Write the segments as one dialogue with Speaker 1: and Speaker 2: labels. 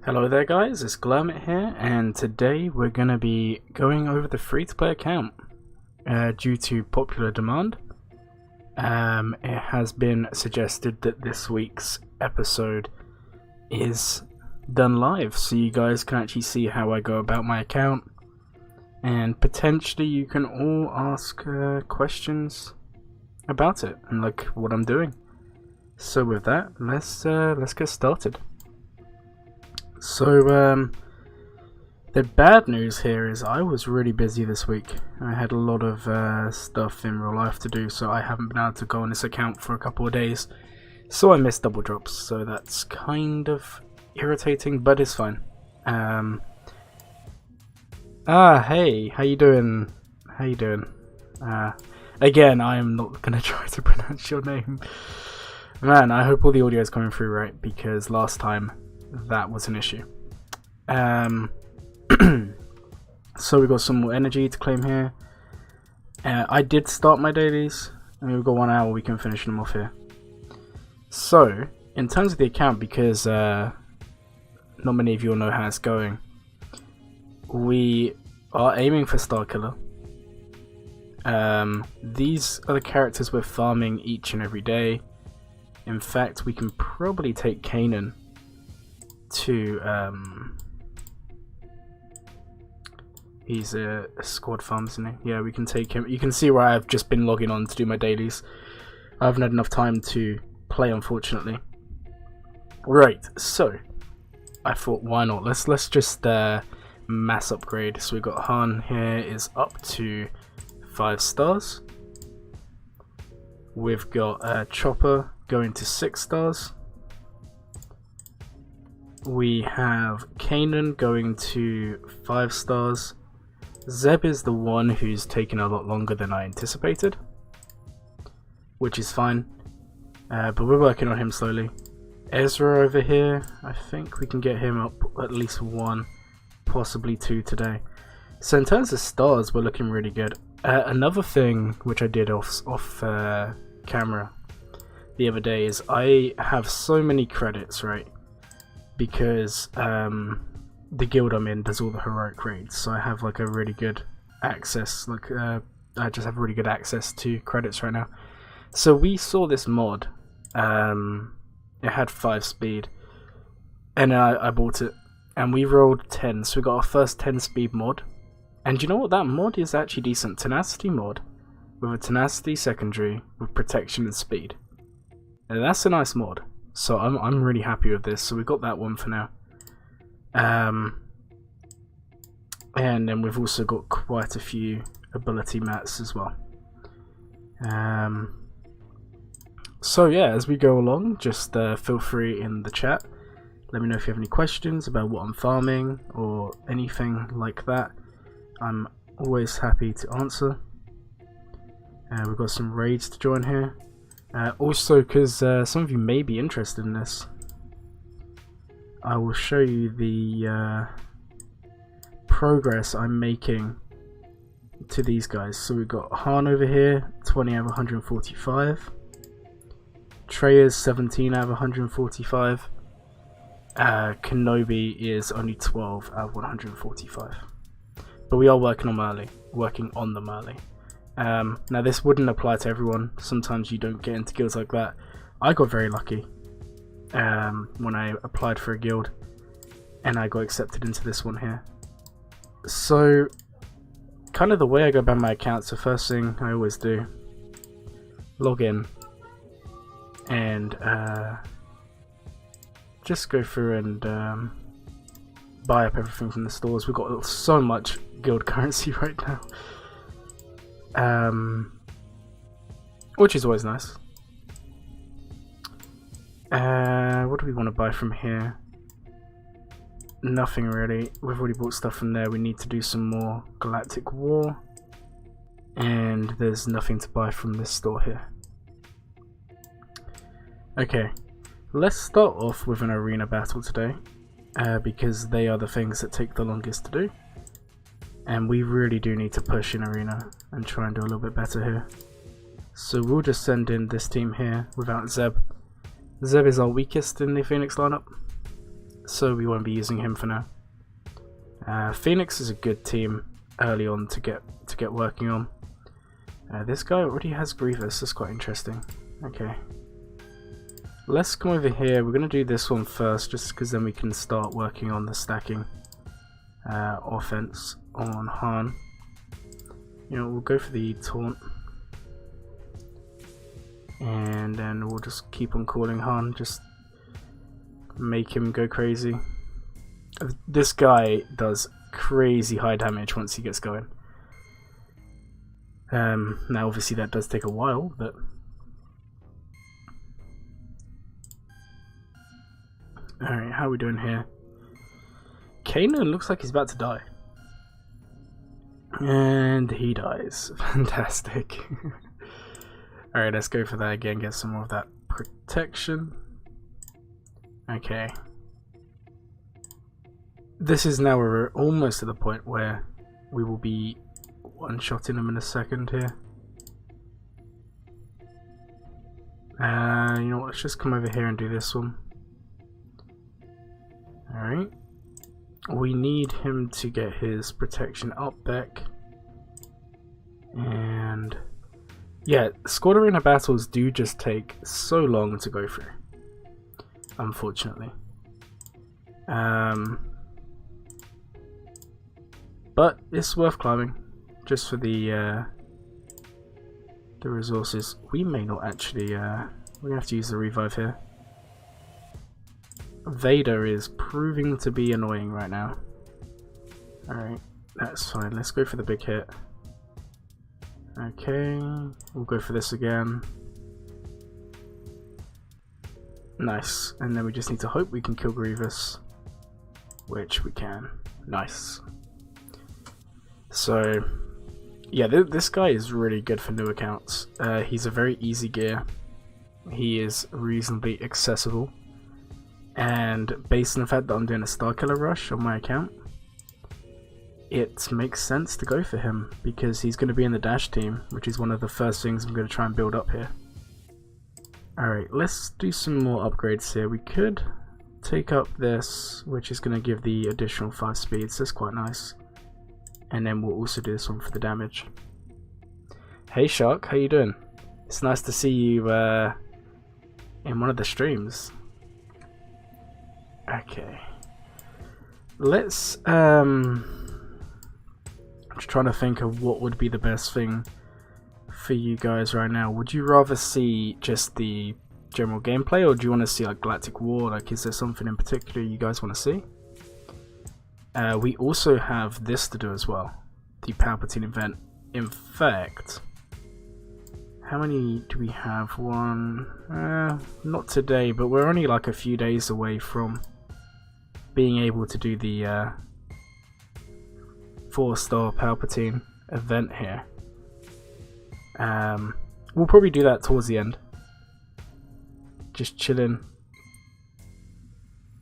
Speaker 1: Hello there guys, it's Glermit here, and today we're going to be going over the free-to-play account due to popular demand. It has been suggested that this week's episode is done live, so you guys can actually see how I go about my account, and potentially you can all ask questions about it and like what I'm doing. So with that, let's get started. So, the bad news here is I was really busy this week. I had a lot of stuff in real life to do, so I haven't been able to go on this account for a couple of days. So I missed double drops, so that's kind of irritating, but it's fine. Hey, how you doing? How you doing? Again, I am not going to try to pronounce your name. Man, I hope all the audio is coming through right, because last time that was an issue. So we got some more energy to claim here. I did start my dailies, and we've got 1 hour, we can finish them off here. So, in terms of the account, because not many of you will know how it's going, we are aiming for Starkiller. These are the characters we're farming each and every day. In fact, we can probably take Kanan to he's a squad farm, isn't he? Yeah, we can take him. You can see where I've just been logging on to do my dailies. I haven't had enough time to play, unfortunately. Right, so I thought, why not? Let's just mass upgrade. So we got Han here is up to 5 stars. We've got Chopper going to 6 stars. We have Kanan going to 5 stars. Zeb is the one who's taken a lot longer than I anticipated, which is fine, but we're working on him slowly. Ezra over here, I think we can get him up at least 1, possibly 2 today. So in terms of stars, we're looking really good. Another thing which I did off camera the other day is I have so many credits, right? Because the guild I'm in does all the heroic raids, so I have like a really good access, I just have really good access to credits right now. So we saw this mod, it had 5 speed, and I bought it, and we rolled 10, so we got our first 10 speed mod. And you know what, that mod is actually decent. Tenacity mod, with a tenacity secondary, with protection and speed. And that's a nice mod. So I'm really happy with this. So we got that one for now. And then we've also got quite a few ability mats as well. So yeah, as we go along, just feel free in the chat. Let me know if you have any questions about what I'm farming or anything like that. I'm always happy to answer. We've got some raids to join here. Also, because some of you may be interested in this, I will show you the progress I'm making to these guys. So we've got Han over here, 20 out of 145. Trey's 17 out of 145. Kenobi is only 12 out of 145. But we are working on them early. Now this wouldn't apply to everyone. Sometimes you don't get into guilds like that. I got very lucky when I applied for a guild and I got accepted into this one here. So kind of the way I go about my account, so first thing I always do, log in and just go through and buy up everything from the stores. We've got so much guild currency right now. Which is always nice. What do we want to buy from here? Nothing really. We've already bought stuff from there. We need to do some more Galactic War. And there's nothing to buy from this store here. Okay, let's start off with an arena battle today. Because they are the things that take the longest to do. And we really do need to push in arena and try and do a little bit better here. So we'll just send in this team here without Zeb. Zeb is our weakest in the Phoenix lineup. so we won't be using him for now. Phoenix is a good team early on to get working on. This guy already has Grievous. That's quite interesting. Okay, let's come over here. We're going to do this one first, just because then we can start working on the stacking offense on Han. You know, we'll go for the taunt, and then we'll just keep on calling Han, just make him go crazy. This guy does crazy high damage once he gets going. Now obviously that does take a while, but alright, how are we doing here? Kanan looks like he's about to die. And he dies. Fantastic. Alright, let's go for that again, get some more of that protection. Okay. This is now where we're almost at the point where we will be one-shotting them in a second here. You know what, let's just come over here and do this one. Alright. We need him to get his protection up back. And yeah, squad arena battles do just take so long to go through, unfortunately. But it's worth climbing just for the resources. We may not actually we're gonna have to use the revive here. Vader is proving to be annoying right now. Alright, that's fine. Let's go for the big hit. Okay, we'll go for this again. Nice. And then we just need to hope we can kill Grievous, which we can. Nice. So, yeah, this guy is really good for new accounts. He's a very easy gear. He is reasonably accessible. And based on the fact that I'm doing a Starkiller rush on my account, it makes sense to go for him because he's going to be in the dash team, which is one of the first things I'm going to try and build up here. Alright, let's do some more upgrades here. We could take up this, which is going to give the additional 5 speeds. That's quite nice. And then we'll also do this one for the damage. Hey Shark, how you doing? It's nice to see you in one of the streams. Okay, let's I'm just trying to think of what would be the best thing for you guys right now. Would you rather see just the general gameplay, or do you want to see like Galactic War? Like, is there something in particular you guys want to see? We also have this to do as well, the Palpatine event. In fact, how many do we have? One, not today, but we're only like a few days away from being able to do the 4-star Palpatine event here. We'll probably do that towards the end. Just chilling.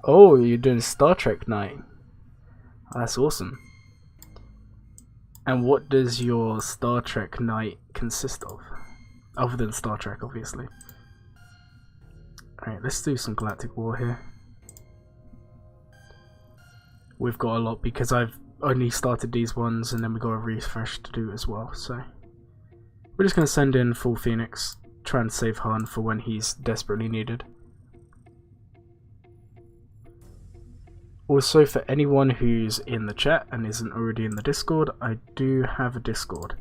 Speaker 1: Oh, you're doing Star Trek night. Oh, that's awesome. And what does your Star Trek night consist of? Other than Star Trek, obviously. Alright, let's do some Galactic War here. We've got a lot because I've only started these ones and then we got a refresh to do as well, so we're just going to send in full Phoenix, try and save Han for when he's desperately needed. Also, for anyone who's in the chat and isn't already in the Discord, I do have a Discord.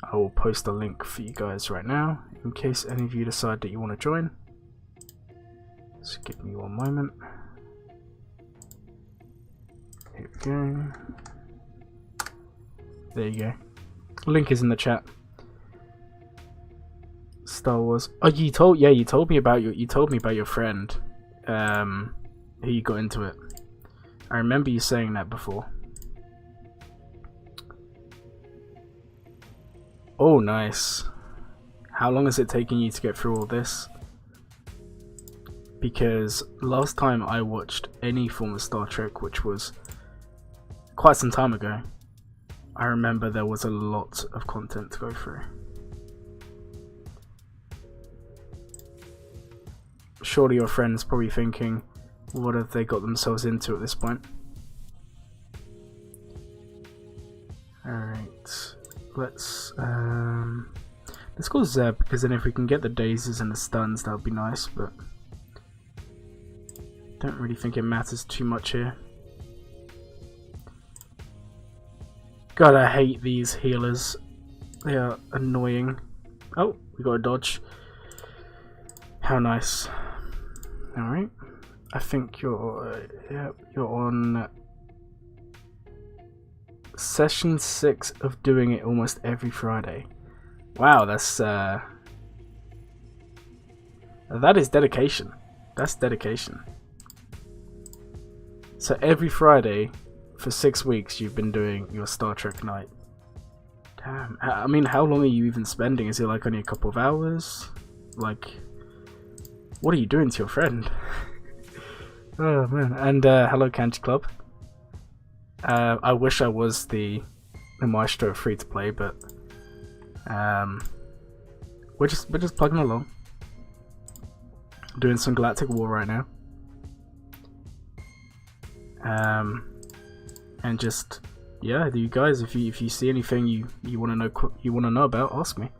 Speaker 1: I will post a link for you guys right now in case any of you decide that you want to join. So give me one moment. Here we go. There you go. Link is in the chat. Star Wars. Oh, you told me about your friend, who you got into it. I remember you saying that before. Oh, nice. How long is it taking you to get through all this? Because last time I watched any form of Star Trek, which was quite some time ago, I remember there was a lot of content to go through. Surely your friend's probably thinking, What have they got themselves into at this point? Alright, let's go Zeb, because then if we can get the dazes and the stuns, that would be nice, but don't really think it matters too much here. God, I hate these healers. They are annoying. Oh, we got a dodge. How nice. Alright. I think you're on session 6 of doing it almost every Friday. Wow, that's that is dedication. That's dedication. So every Friday for 6 weeks you've been doing your Star Trek night. Damn. I mean, how long are you even spending? Is it like only a couple of hours? Like, what are you doing to your friend? Oh man. And hello Kanji Club. I wish I was the maestro free to play, but we're just plugging along. Doing some Galactic War right now. And just yeah, you guys, if you see anything you want to know about, ask me.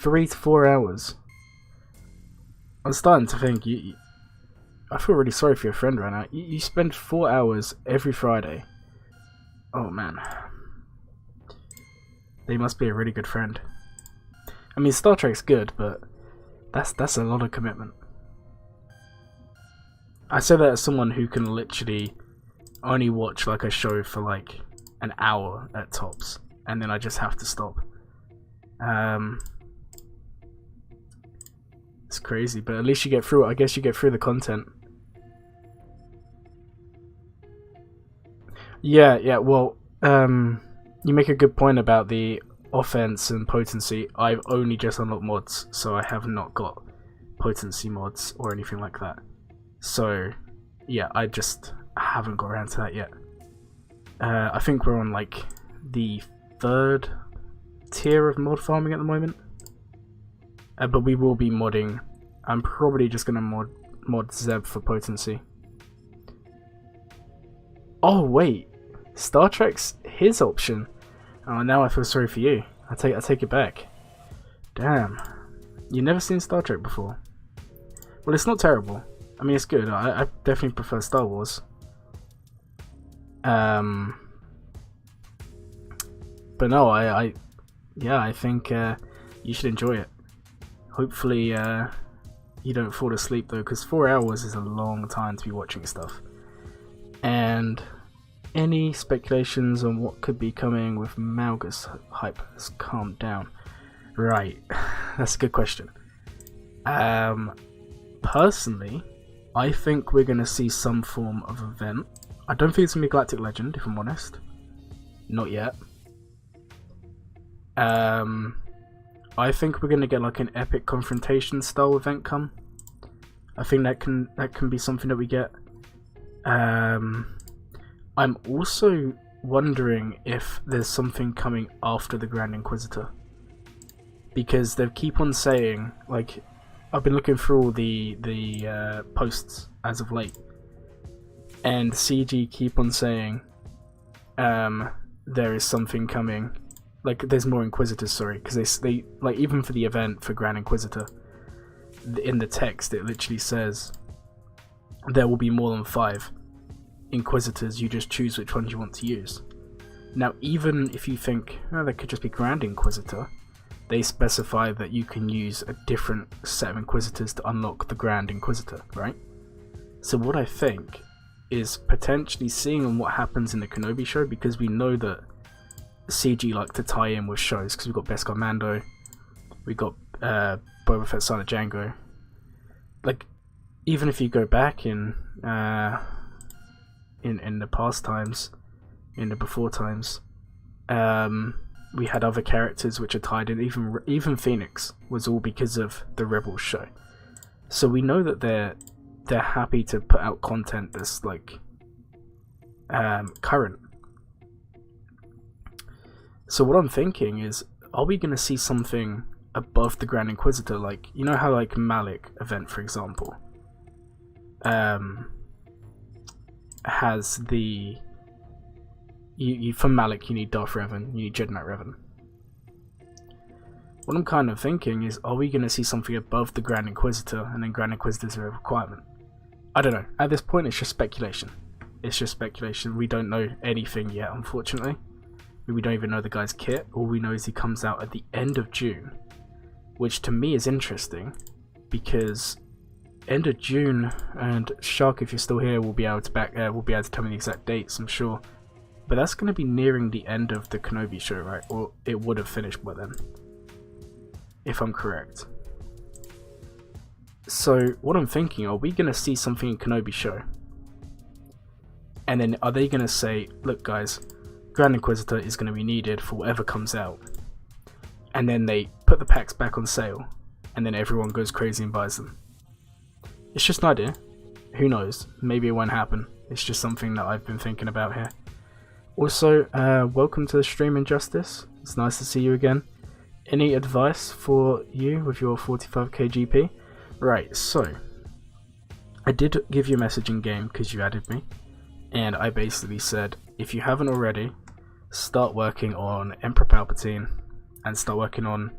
Speaker 1: 3 to 4 hours. I'm starting to think I feel really sorry for your friend right now. You spend 4 hours every Friday. Oh man, they must be a really good friend. I mean, Star Trek's good, but that's a lot of commitment. I say that as someone who can literally only watch like a show for like an hour at tops, and then I just have to stop. It's crazy, but at least you get through it. I guess you get through the content. Yeah, well, you make a good point about the offense and potency. I've only just unlocked mods, so I have not got potency mods or anything like that. So, yeah, I just haven't got around to that yet. I think we're on like the 3rd tier of mod farming at the moment. But we will be modding. I'm probably just going to mod Zeb for potency. Oh wait, Star Trek's his option. Oh, now I feel sorry for you. I take it back. Damn, you never seen Star Trek before. Well, it's not terrible. I mean, it's good. I definitely prefer Star Wars. But no, I think you should enjoy it. Hopefully, you don't fall asleep though, because 4 hours is a long time to be watching stuff. And any speculations on what could be coming with Malgus hype has calmed down. Right, that's a good question. Personally, I think we're going to see some form of event. I don't think it's going to be Galactic Legend, if I'm honest. Not yet. I think we're going to get like an epic confrontation style event come. I think that can be something that we get. I'm also wondering if there's something coming after the Grand Inquisitor, because they keep on saying, like, I've been looking through all the posts as of late, and CG keep on saying there is something coming, like there's more Inquisitors, sorry, because they like, even for the event for Grand Inquisitor, in the text it literally says there will be more than 5 Inquisitors, you just choose which ones you want to use. Now, even if you think, oh, that could just be Grand Inquisitor, they specify that you can use a different set of Inquisitors to unlock the Grand Inquisitor, right? So what I think is potentially seeing on what happens in the Kenobi show, because we know that CG like to tie in with shows, because we've got Beskar Mando, we got Boba Fett Son of Django. Like, even if you go back in the past times, in the before times, we had other characters which are tied in. Even Phoenix was all because of the Rebels show. So we know that they're happy to put out content that's like current. So what I'm thinking is, are we going to see something above the Grand Inquisitor? Like, you know how like Malik event, for example, has the for Malik you need Darth Revan, you need Jedi Knight Revan. What I'm kind of thinking is, are we going to see something above the Grand Inquisitor, and then Grand Inquisitors are a requirement? I don't know. At this point, it's just speculation. It's just speculation. We don't know anything yet, unfortunately. We don't even know the guy's kit. All we know is he comes out at the end of June, which to me is interesting, because end of June, and Shark, if you're still here, will be able to tell me the exact dates, I'm sure. But that's going to be nearing the end of the Kenobi show, right? Or it would have finished by then, if I'm correct. So what I'm thinking, are we going to see something in Kenobi show? And then are they going to say, look guys, Grand Inquisitor is going to be needed for whatever comes out. And then they put the packs back on sale, and then everyone goes crazy and buys them. It's just an idea. Who knows? Maybe it won't happen. It's just something that I've been thinking about here. Also, welcome to the stream, Injustice. It's nice to see you again. Any advice for you with your 45k GP? Right, so I did give you a message in game because you added me, and I basically said, if you haven't already, start working on Emperor Palpatine and start working on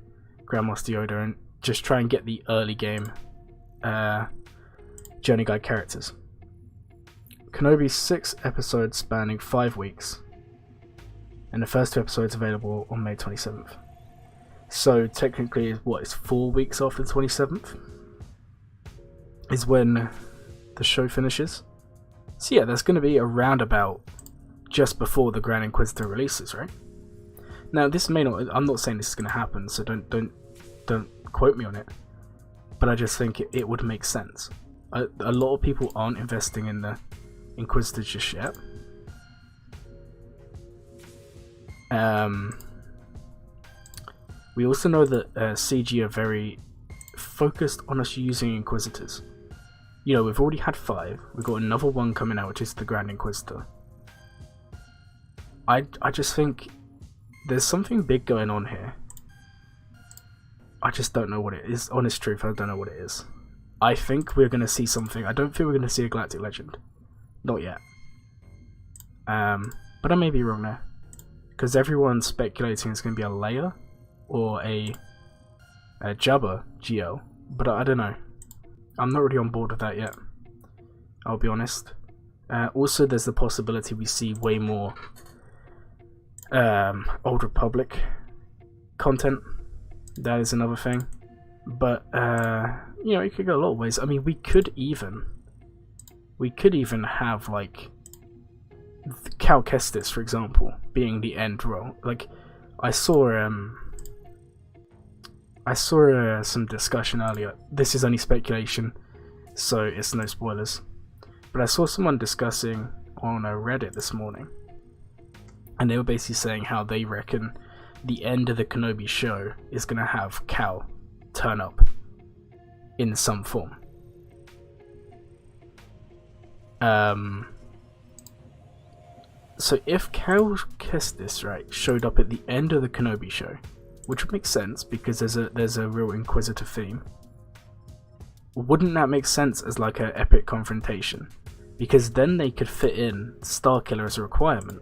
Speaker 1: Grandmaster Yoda, and just try and get the early game Journey Guide characters. Kenobi's 6 episodes spanning 5 weeks, and the first 2 episodes available on May 27th. So technically, it's 4 weeks after the 27th is when the show finishes. So yeah, that's going to be around about just before the Grand Inquisitor releases, right? Now this may not, I'm not saying this is going to happen, so don't quote me on it, but I just think it would make sense. A lot of people aren't investing in the Inquisitors just yet. We also know that CG are very focused on us using Inquisitors. You know, we've already had 5. We've got another one coming out, which is the Grand Inquisitor. I just think there's something big going on here. I just don't know what it is. Honest truth, I don't know what it is. I think we're going to see something. I don't think we're going to see a Galactic Legend. Not yet. But I may be wrong there. Because everyone's speculating it's going to be a Leia or a Jabba GL. But I don't know. I'm not really on board with that yet. I'll be honest. Also, there's the possibility we see way more Old Republic content. That is another thing. But, you know, it could go a lot of ways. I mean, we could even have, like, Cal Kestis, for example, being the end role. Like, I saw some discussion earlier. This is only speculation, so it's no spoilers. But I saw someone discussing on Reddit this morning, and they were basically saying how they reckon the end of the Kenobi show is going to have Cal turn up in some form. So if Cal Kestis, right, showed up at the end of the Kenobi show, which would make sense because there's a real Inquisitor theme, wouldn't that make sense as like an epic confrontation? Because then they could fit in Starkiller as a requirement,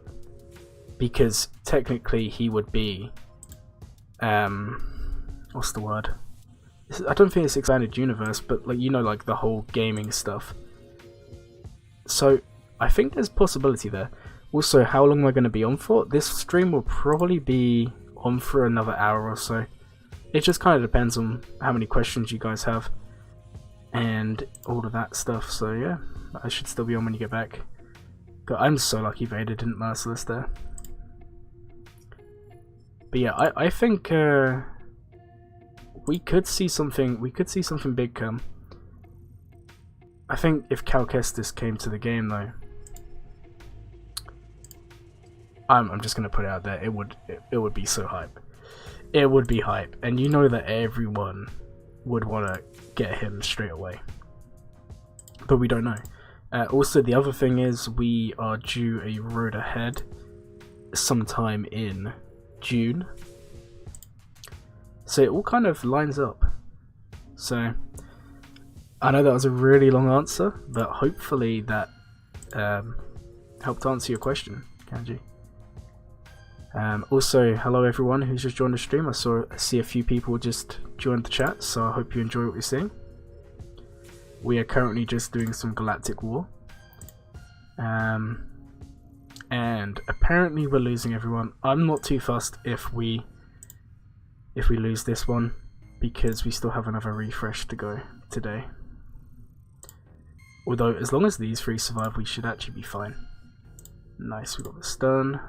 Speaker 1: because technically he would be what's the word? I don't think it's expanded universe, but like, you know, like the whole gaming stuff. So I think there's possibility there. Also, how long am I going to be on for? This stream will probably be on for another hour or so. It just kind of depends on how many questions you guys have and all of that stuff. So yeah, I should still be on when you get back. God, I'm so lucky Vader didn't merciless there. But yeah, I think we could see something. We could see something big come. I think if Cal Kestis came to the game though, I'm just gonna put it out there. It would be so hype. It would be hype, and you know that everyone would want to get him straight away. But we don't know. Also, the other thing is we are due a road ahead sometime in June, so it all kind of lines up. So I know that was a really long answer, but hopefully that helped answer your question, Kanji. Also, hello everyone who's just joined the stream. I see a few people just joined the chat, so I hope you enjoy what we're seeing. We are currently just doing some Galactic War. And apparently we're losing everyone. I'm not too fussed if we lose this one, because we still have another refresh to go today. Although, as long as these three survive, we should actually be fine. Nice, we got the stun.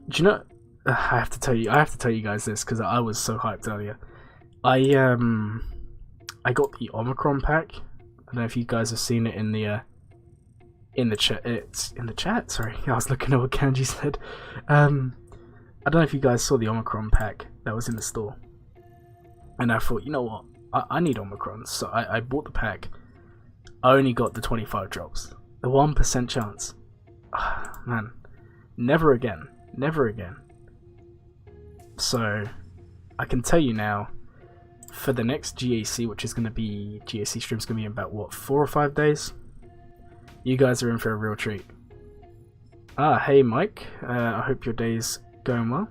Speaker 1: Do you know? I have to tell you guys this because I was so hyped earlier. I got the Omicron pack. I don't know if you guys have seen it in the chat. It's in the chat. Sorry, I was looking at what Kanji said. I don't know if you guys saw the Omicron pack that was in the store, and I thought, you know what, I need Omicron, so I bought the pack. I only got the 25 drops, the 1% chance. Man, never again. Never again. So, I can tell you now, for the next GAC, which is going to be, GAC stream's going to be in about, what, 4 or 5 days? You guys are in for a real treat. Hey Mike, I hope your day's going well.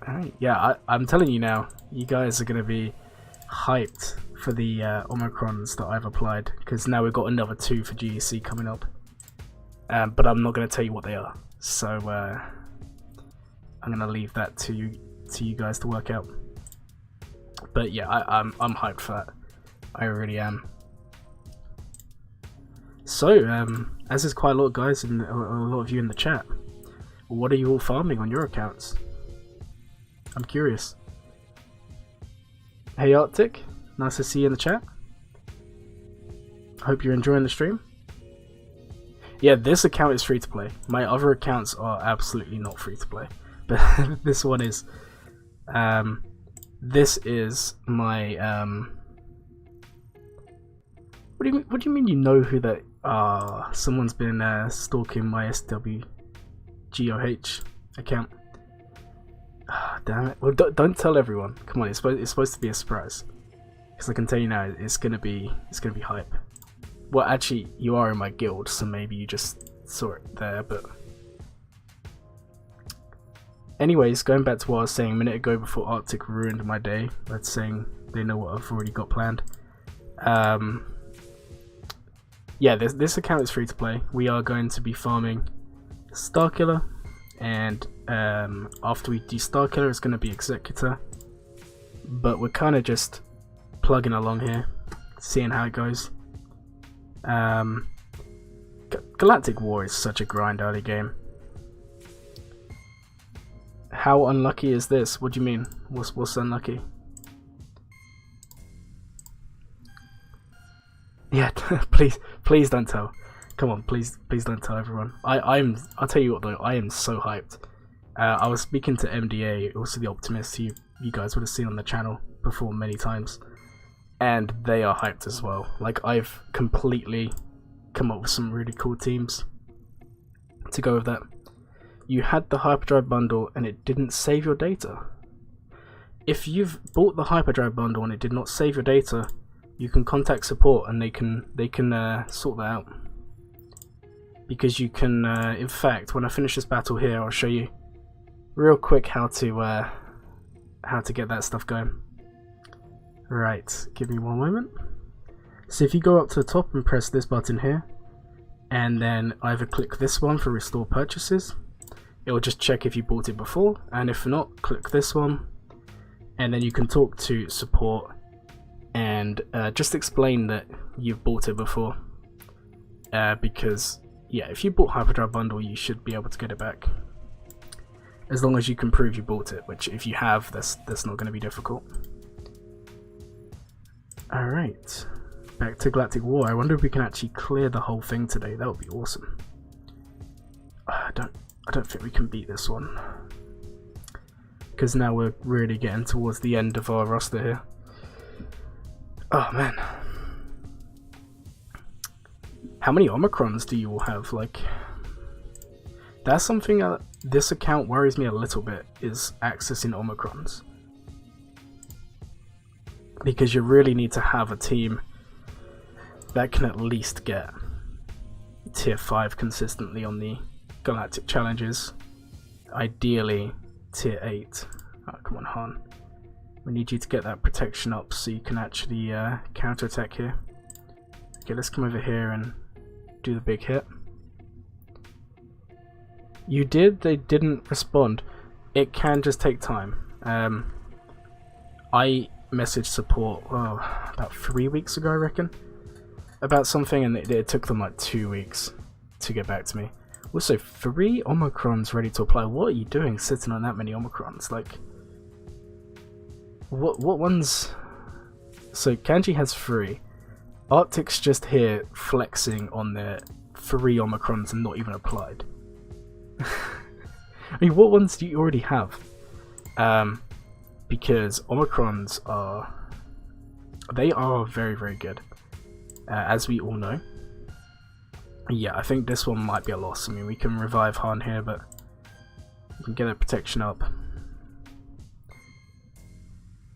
Speaker 1: Alright, yeah, I'm telling you now, you guys are going to be hyped for the Omicrons that I've applied, because now we've got another 2 for GAC coming up. But I'm not going to tell you what they are, so I'm going to leave that to you guys to work out. But yeah, I'm hyped for that. I really am. So, as there's quite a lot of guys and a lot of you in the chat, what are you all farming on your accounts? I'm curious. Hey Arctic, nice to see you in the chat. Hope you're enjoying the stream. Yeah, this account is free to play. My other accounts are absolutely not free to play, but this one is. This is my. What do you mean? You know who that? Someone's been stalking my SWGOH account. Damn it! Well, don't tell everyone. Come on, it's supposed to be a surprise. Because I can tell you now, it's gonna be hype. Well, actually, you are in my guild, so maybe you just saw it there, but... Anyways, going back to what I was saying a minute ago before Arctic ruined my day, that's saying they know what I've already got planned. Yeah, this account is free to play. We are going to be farming STARKILLER, and after we do STARKILLER, it's going to be Executor. But we're kind of just plugging along here, seeing how it goes. Galactic War is such a grind early game. How unlucky is this? What do you mean? What's unlucky? Yeah, please don't tell. Come on, please don't tell everyone. I'll tell you what though, I am so hyped. I was speaking to MDA, also the Optimist, who you guys would have seen on the channel before many times. And they are hyped as well. Like, I've completely come up with some really cool teams to go with that. You had the Hyperdrive bundle and it didn't save your data. If you've bought the Hyperdrive bundle and it did not save your data, you can contact support and they can sort that out. Because you can, in fact, when I finish this battle here, I'll show you real quick how to get that stuff going. Right, give me one moment. So if you go up to the top and press this button here, and then either click this one for restore purchases, it will just check if you bought it before, and if not, click this one, and then you can talk to support and just explain that you've bought it before. Because, yeah, if you bought Hyperdrive Bundle, you should be able to get it back. As long as you can prove you bought it, which if you have, that's not going to be difficult. Alright, back to Galactic War. I wonder if we can actually clear the whole thing today. That would be awesome. I don't think we can beat this one, because now we're really getting towards the end of our roster here. Oh man, how many Omicrons do you all have? Like, that's something this account worries me a little bit is accessing Omicrons. Because you really need to have a team that can at least get tier 5 consistently on the Galactic Challenges. Ideally, tier 8. Oh, come on, Han. We need you to get that protection up so you can actually counterattack here. Okay, let's come over here and do the big hit. You did, they didn't respond. It can just take time. I messaged support about 3 weeks ago, I reckon, about something, and it took them like 2 weeks to get back to me. Also, 3 Omicrons ready to apply. What are you doing sitting on that many Omicrons? Like, what ones? So Kanji has 3. Arctic's just here flexing on their 3 Omicrons and not even applied. I mean, what ones do you already have? Because Omicrons are very, very good, as we all know. Yeah, I think this one might be a loss. I mean, we can revive Han here, but we can get a protection up.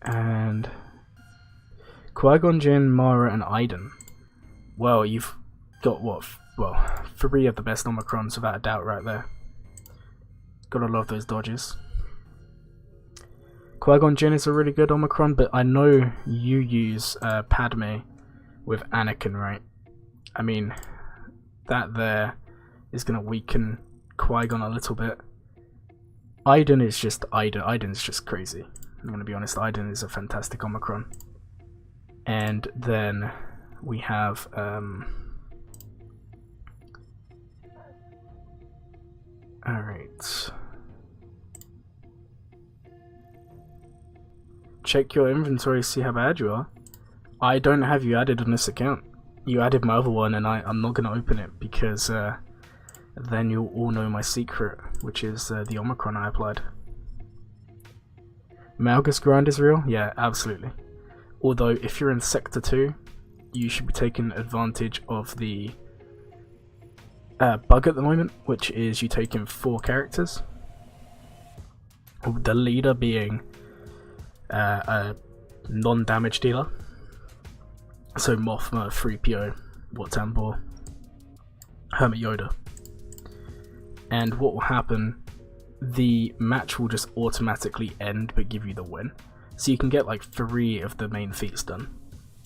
Speaker 1: And Qui-Gon Jinn, Mara, and Iden. Well, you've got what? Well, 3 of the best Omicrons without a doubt right there. Gotta love those dodges. Qui-Gon Jinn is a really good Omicron, but I know you use Padme with Anakin, right? I mean, that there is going to weaken Qui-Gon a little bit. Iden is just Iden. Iden's just crazy. I'm going to be honest, Iden is a fantastic Omicron. And then we have alright. Check your inventory, see how bad you are. I don't have you added on this account. You added my other one and I'm not going to open it because then you'll all know my secret, which is the Omicron I applied. Malgus grind is real? Yeah, absolutely. Although if you're in Sector 2, you should be taking advantage of the bug at the moment, which is you take in 4 characters. The leader being a non-damage dealer. So Mothma, 3PO, Wat Tambor, Hermit Yoda. And what will happen, the match will just automatically end but give you the win. So you can get like 3 of the main feats done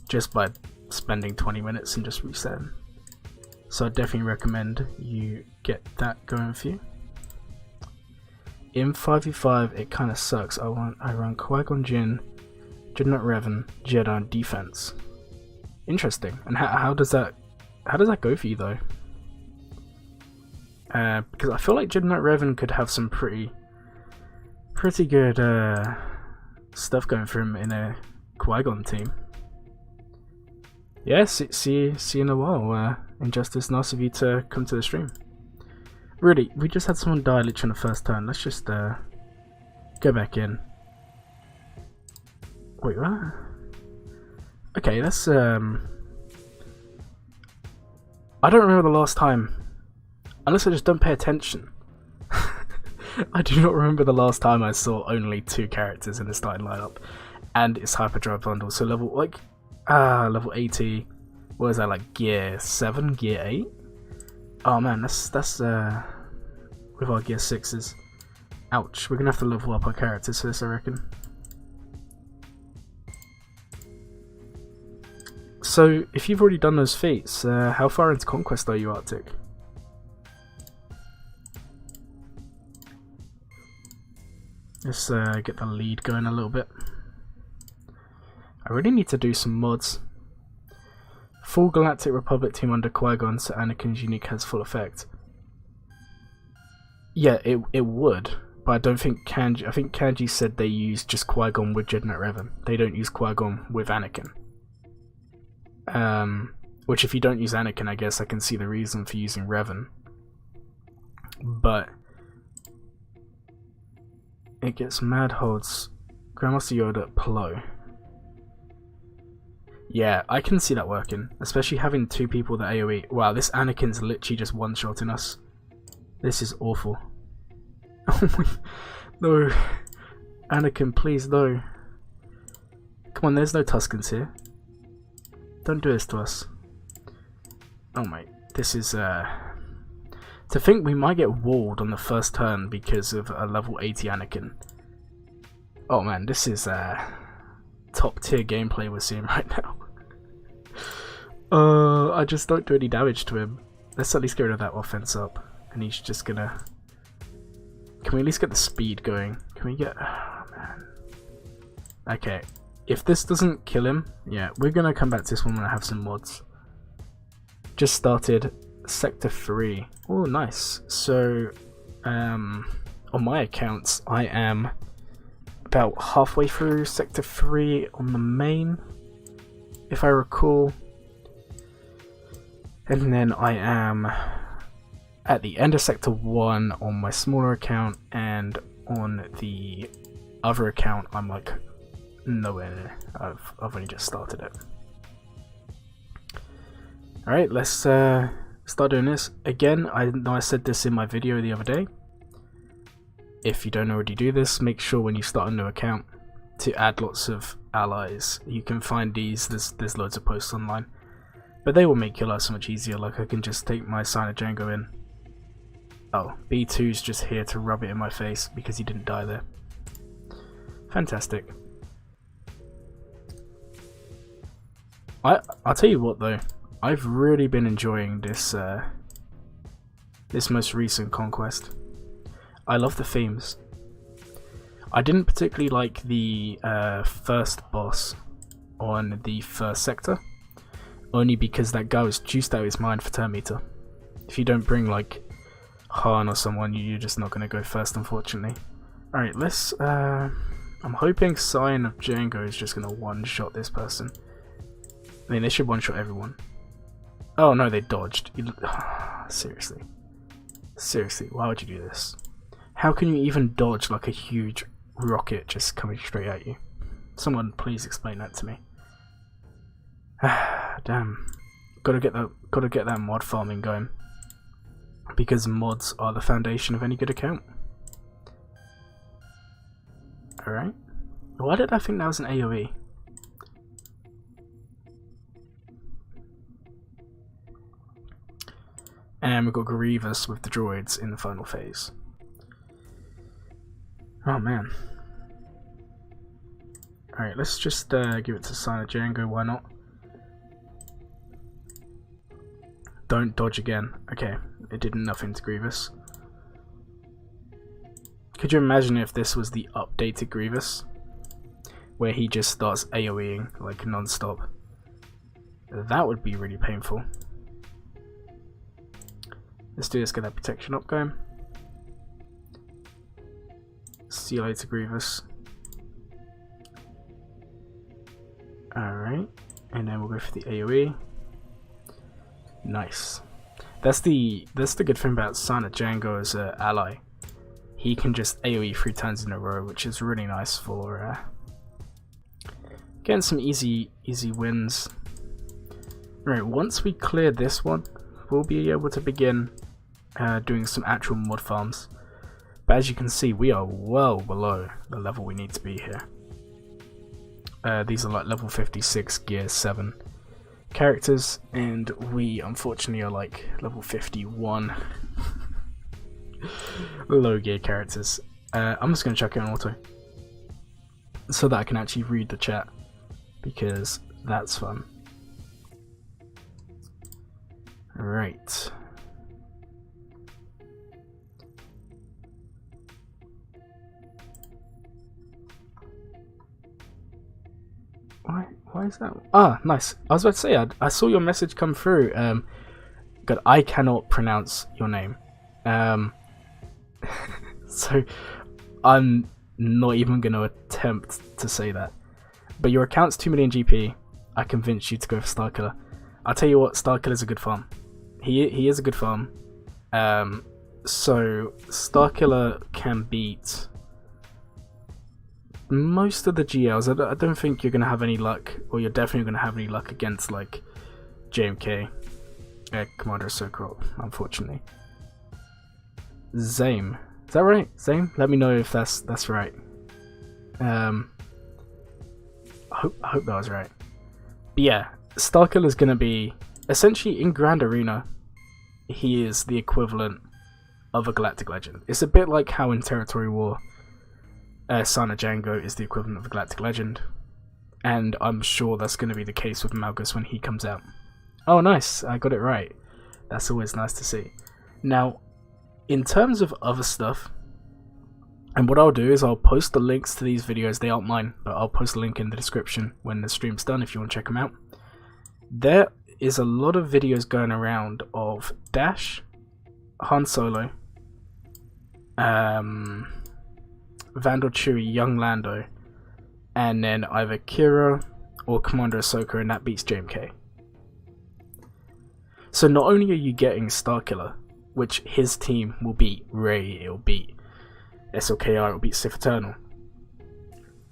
Speaker 1: just by spending 20 minutes and just resetting. So I definitely recommend you get that going for you. In 5v5 it kind of sucks. I run Qui-Gon Jinn, Jedinak Revan, Jedi, and defense. Interesting. And how does that go for you though? Because I feel like Jedinak Revan could have some pretty good stuff going for him in a Qui-Gon team. Yeah, see you in a while. Injustice, nice of you to come to the stream. Really, we just had someone die literally on the first turn. Let's just go back in. Wait, what? Okay, let's I don't remember the last time, unless I just don't pay attention. I do not remember the last time I saw only 2 characters in the starting lineup, and it's Hyperdrive bundle. So level 80. What is that, like gear 7, gear 8? Oh man, that's with our gear 6s. Ouch, we're gonna have to level up our characters for this, I reckon. So, if you've already done those feats, how far into Conquest are you, Arctic? Let's get the lead going a little bit. I really need to do some mods. Full Galactic Republic team under Qui-Gon, so Anakin's unique has full effect. Yeah, it would, but I don't think Kanji. I think Kanji said they use just Qui-Gon with Jedinak Revan. They don't use Qui-Gon with Anakin. Which, if you don't use Anakin, I guess I can see the reason for using Revan. But it gets mad holds Grandmaster Yoda at Plo. Yeah, I can see that working, especially having 2 people that AoE. Wow, this Anakin's literally just one-shotting us. This is awful. Oh my... No. Anakin, please, no. Come on, there's no Tuscans here. Don't do this to us. Oh my... This is, To think we might get walled on the first turn because of a level 80 Anakin. Oh man, this is, top tier gameplay we're seeing right now. I just don't do any damage to him. Let's at least get rid of that offense up. And he's just gonna... Can we at least get the speed going? Can we get... Oh man. Okay. If this doesn't kill him, yeah, we're gonna come back to this one when I have some mods. Just started Sector 3. Oh, nice. So, on my accounts, I am about halfway through Sector 3 on the main, if I recall. And then I am at the end of Sector 1 on my smaller account, and on the other account, I'm like nowhere near. I've only just started it. Alright, let's start doing this. Again, I know I said this in my video the other day. If you don't already do this, make sure when you start a new account to add lots of allies. You can find these, there's loads of posts online. But they will make your life so much easier. Like, I can just take my Sign of Django in. Oh, B2's just here to rub it in my face because he didn't die there. Fantastic. I'll tell you what though, I've really been enjoying this this most recent conquest. I love the themes. I didn't particularly like the first boss on the first sector, only because that guy was juiced out of his mind for turn meter. If you don't bring like Han or someone, you're just not going to go first, unfortunately. Alright, let's... I'm hoping Sign of Django is just going to one-shot this person. I mean, they should one-shot everyone. Oh no, they dodged. Seriously. Seriously, why would you do this? How can you even dodge like a huge rocket just coming straight at you? Someone please explain that to me. Damn. Gotta get that mod farming going. Because mods are the foundation of any good account. Alright. Why did I think that was an AoE? And we've got Grievous with the droids in the final phase. Oh man. Alright, let's just give it to Sign of Django, why not? Don't dodge again. Okay, it did nothing to Grievous. Could you imagine if this was the updated Grievous? Where he just starts AoEing like non-stop. That would be really painful. Let's do this, get that protection up going. See you later, Grievous. Alright, and then we'll go for the AoE. Nice. That's the good thing about Sign of Django as an ally. He can just AoE 3 turns in a row, which is really nice for getting some easy wins. Right, once we clear this one, we'll be able to begin doing some actual mod farms. But as you can see, we are well below the level we need to be here. These are like level 56 gear 7 characters, and we unfortunately are like level 51 low gear characters. I'm just going to chuck it on auto so that I can actually read the chat, because that's fun. Right. Why is that? Ah, nice. I was about to say, I saw your message come through. God, I cannot pronounce your name. So I'm not even going to attempt to say that. But your account's 2 million GP. I convinced you to go for STARKILLER. I'll tell you what, STARKILLER's a good farm. He is a good farm. So STARKILLER can beat most of the GLs. I don't think you're going to have any luck, or you're definitely going to have any luck against like JMK, Commander Sokol, unfortunately. Zame Is that right? Same? Let me know if that's right. I hope that was right. But yeah, STARKILLER is going to be essentially in Grand Arena. He is the equivalent of a Galactic Legend. It's a bit like how in Territory War, Sana Django is the equivalent of a Galactic Legend, and I'm sure that's going to be the case with Malgus when he comes out. Oh, nice! I got it right. That's always nice to see. Now, in terms of other stuff, and what I'll do is I'll post the links to these videos. They aren't mine, but I'll post a link in the description when the stream's done if you want to check them out. There is a lot of videos going around of Dash, Han Solo, Vandal Chewie, young Lando, and then either Kira or Commander Ahsoka, and that beats JMK. So not only are you getting STARKILLER, which his team will beat Rey, it'll beat SLKR, it'll beat Sith Eternal,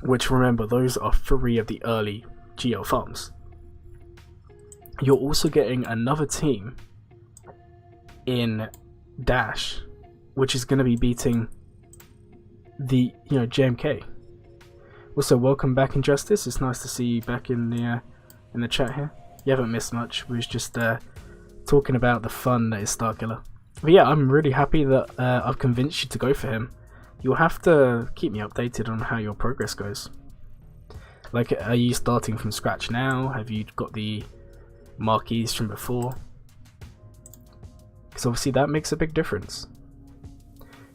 Speaker 1: which, remember, those are 3 of the early GL farms. You're also getting another team in Dash, which is going to be beating the JMK. Also, welcome back, Injustice. It's nice to see you back in the chat here. You haven't missed much. We was just talking about the fun that is STARKILLER. But yeah, I'm really happy that I've convinced you to go for him. You'll have to keep me updated on how your progress goes. Like, are you starting from scratch now? Have you got the marquees from before? Because obviously that makes a big difference.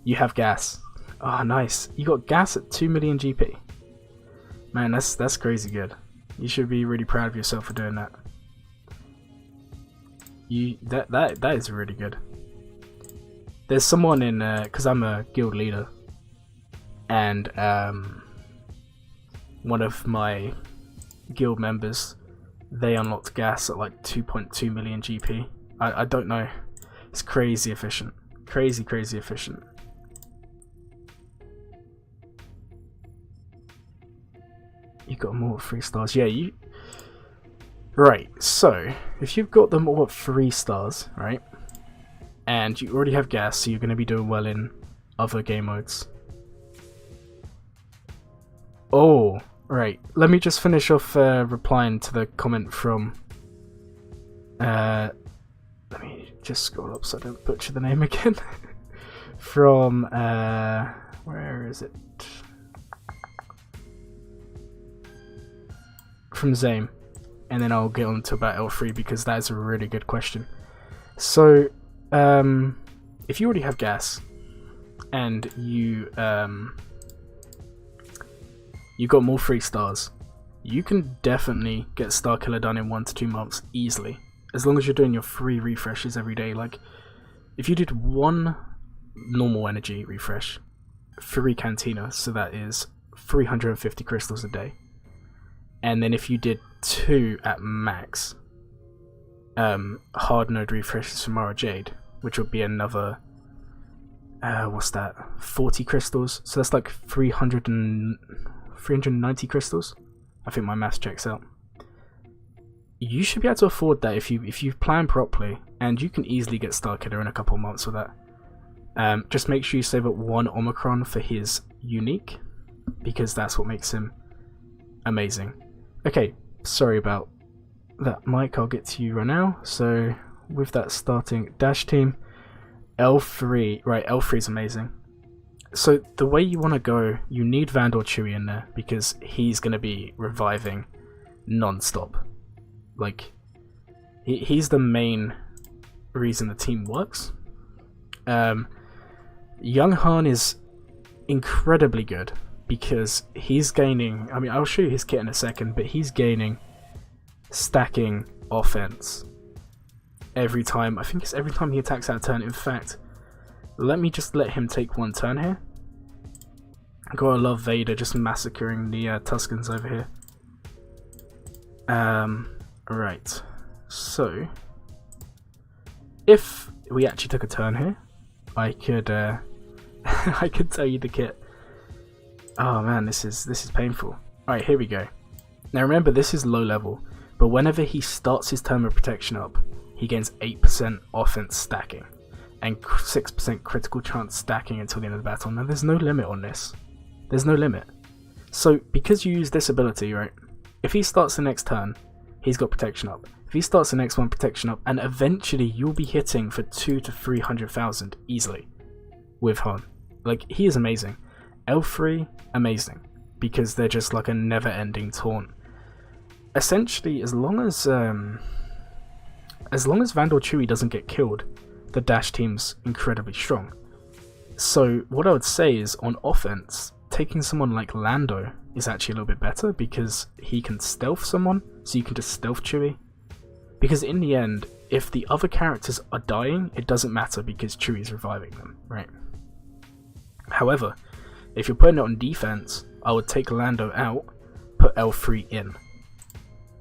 Speaker 1: You have gas. Ah, oh, nice. You got gas at 2 million GP. Man, that's crazy good. You should be really proud of yourself for doing that. That is really good. There's someone in because I'm a guild leader, and one of my guild members, they unlocked gas at like 2.2 million GP. I don't know. It's crazy efficient. Crazy efficient. You got more 3 stars. Yeah, you. Right, so if you've got them all at 3 stars, right, and you already have gas, so you're going to be doing well in other game modes. Oh, right. Let me just finish off replying to the comment from. Let me just scroll up so I don't butcher the name again. From where is it? From Zame, and then I'll get on to about L3 because that is a really good question. So, if you already have gas and you got more 3 stars, you can definitely get STARKILLER done in 1 to 2 months easily, as long as you're doing your 3 refreshes every day. Like, if you did 1 normal energy refresh, 3 Cantina, so that is 350 crystals a day. And then if you did 2 at max hard node refreshes from Mara Jade, which would be another what's that, 40 crystals, so that's like 390 crystals. I think my maths checks out. You should be able to afford that if you plan properly, and you can easily get STARKILLER in a couple months with that. Just make sure you save up 1 Omicron for his unique, because that's what makes him amazing. Okay, sorry about that, Mike. I'll get to you right now. So, with that starting Dash team, L3, right, L3 is amazing. So, the way you want to go, you need Vandal Chewie in there, because he's going to be reviving non-stop. Like, he's the main reason the team works. Young Han is incredibly good, because he's gaining, I mean, I'll show you his kit in a second, but he's gaining stacking offense every time. I think it's every time he attacks out of turn. In fact, let me just let him take 1 turn here. Gotta love Vader just massacring the Tuskens over here. Right, so if we actually took a turn here, I could I could tell you the kit. Oh man, this is painful. Alright, here we go. Now remember, this is low level, but whenever he starts his term of protection up, he gains 8% offense stacking. and 6% critical chance stacking until the end of the battle. Now there's no limit on this. There's no limit. So because you use this ability, right, if he starts the next turn, he's got protection up. If he starts the next one, protection up, and eventually you'll be hitting for 200,000 to 300,000 easily with Han. Like, he is amazing. L3, amazing, because they're just like a never-ending taunt. Essentially, as long as Vandal Chewie doesn't get killed, the dash team's incredibly strong. So what I would say is, on offense, taking someone like Lando is actually a little bit better because he can stealth someone, so you can just stealth Chewie. Because in the end, if the other characters are dying, it doesn't matter because Chewie's reviving them, right? However, if you're putting it on defense, I would take Lando out, put L3 in.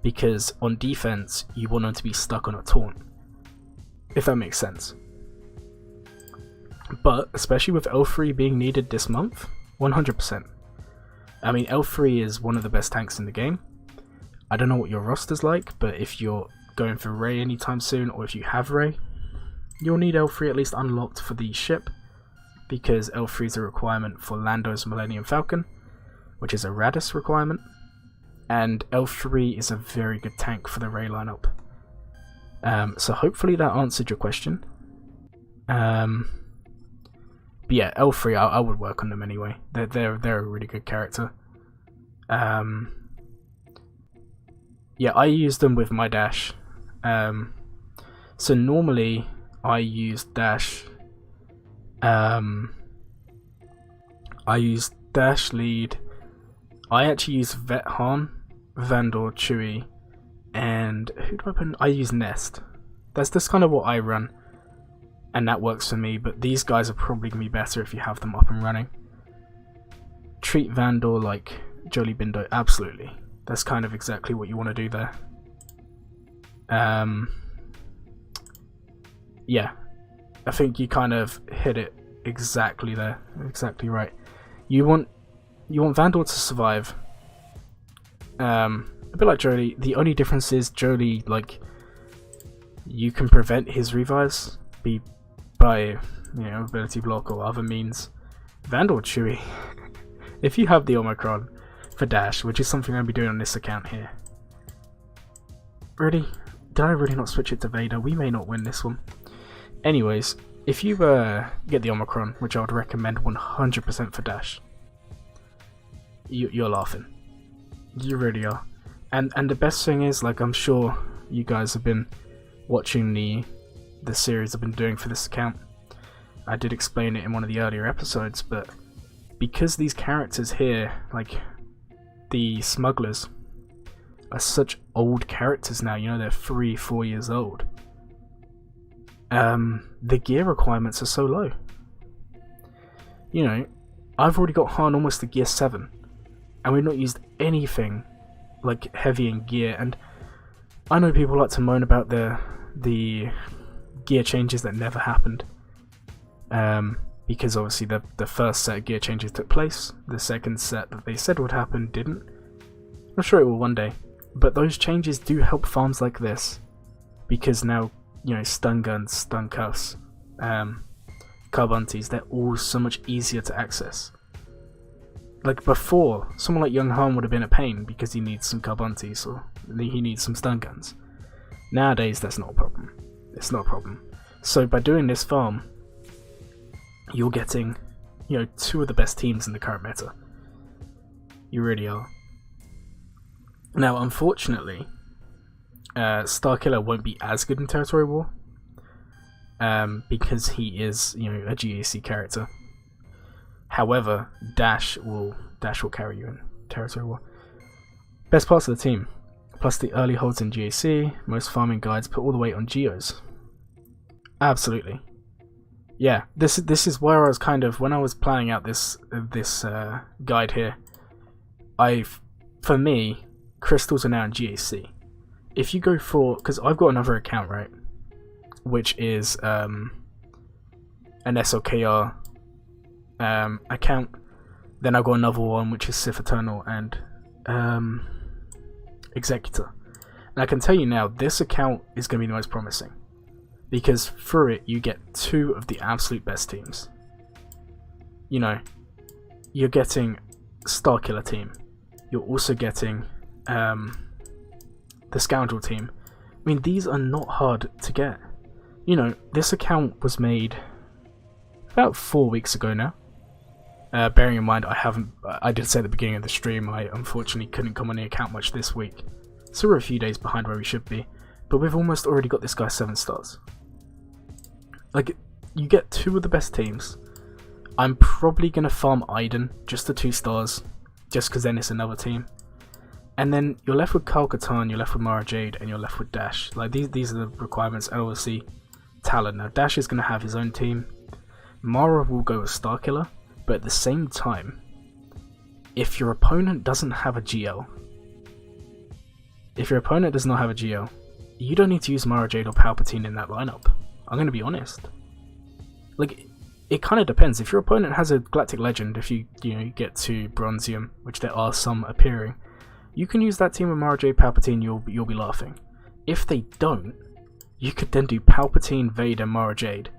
Speaker 1: Because on defense, you want them to be stuck on a taunt. If that makes sense. But, especially with L3 being needed this month, 100%. I mean, L3 is one of the best tanks in the game. I don't know what your roster's like, but if you're going for Rey anytime soon, or if you have Rey, you'll need L3 at least unlocked for the ship, because L3 is a requirement for Lando's Millennium Falcon, which is a Radis requirement, and L3 is a very good tank for the Rey lineup. So hopefully that answered your question. But yeah, L3, I would work on them anyway. They're a really good character. Yeah, I use them with my dash. So normally I use dash. I use dash lead. I actually use Vet Han, Vandal, Chewie, and who do I put in? I use Nest. That's just kind of what I run, and that works for me, but these guys are probably going to be better if you have them up and running. Treat Vandal like Jolie Bindo, absolutely. That's kind of exactly what you want to do there. Yeah, I think you kind of hit it exactly there, exactly right. You want Vandal to survive. A bit like Jolie. The only difference is Jolie, like, you can prevent his revives by ability block or other means. Vandal Chewie, if you have the Omicron for dash, which is something I'll be doing on this account here. Really? Did I really not switch it to Vader? We may not win this one. Anyways, if you get the Omicron, which I would recommend 100% for dash, you're laughing. You really are. And the best thing is, like, I'm sure you guys have been watching the series I've been doing for this account. I did explain it in one of the earlier episodes, but because these characters here, like the smugglers, are such old characters now, they're 3-4 years old, the gear requirements are so low. I've already got Han almost to gear 7, and we've not used anything like heavy in gear. And I know people like to moan about the gear changes that never happened, because obviously the first set of gear changes took place. The second set that they said would happen didn't. I'm sure it will one day, but those changes do help farms like this, because now stun guns, stun cuffs, carbunties, they're all so much easier to access. Like before, someone like Young Han would have been a pain because he needs some carbunties or he needs some stun guns. Nowadays, that's not a problem. It's not a problem. So by doing this farm, you're getting, two of the best teams in the current meta. You really are. Now, unfortunately, Starkiller won't be as good in Territory War, because he is, a GAC character. However, Dash will carry you in Territory War. Best parts of the team, plus the early holds in GAC, most farming guides put all the weight on Geos. Absolutely. Yeah, this is where I was kind of, when I was planning out this guide here, for me, crystals are now in GAC. If you go for, because I've got another account, right, which is an SLKR account. Then I've got another one which is Sith Eternal and Executor. And I can tell you now, this account is going to be the most promising. because through it you get two of the absolute best teams. You know, you're getting STARKILLER team, you're also getting the Scoundrel team. I mean, these are not hard to get. You know, this account was made about 4 weeks ago now. Bearing in mind, I did say at the beginning of the stream, I unfortunately couldn't come on the account much this week. So we're a few days behind where we should be. But we've almost already got this guy 7 stars. Like, you get two of the best teams. I'm probably going to farm Aiden, just the 2 stars, just because then it's another team. And then you're left with Kyle Katarn, you're left with Mara Jade, and you're left with Dash. Like, these are the requirements, and obviously Talon. Now, Dash is going to have his own team. Mara will go with STARKILLER, but at the same time, if your opponent doesn't have a GL, if your opponent does not have a GL, you don't need to use Mara Jade or Palpatine in that lineup. I'm going to be honest. Like, it kind of depends. If your opponent has a Galactic Legend, if you get to Bronzium, which there are some appearing, you can use that team with Mara Jade, Palpatine, you'll be laughing. If they don't, you could then do Palpatine, Vader, Mara Jade.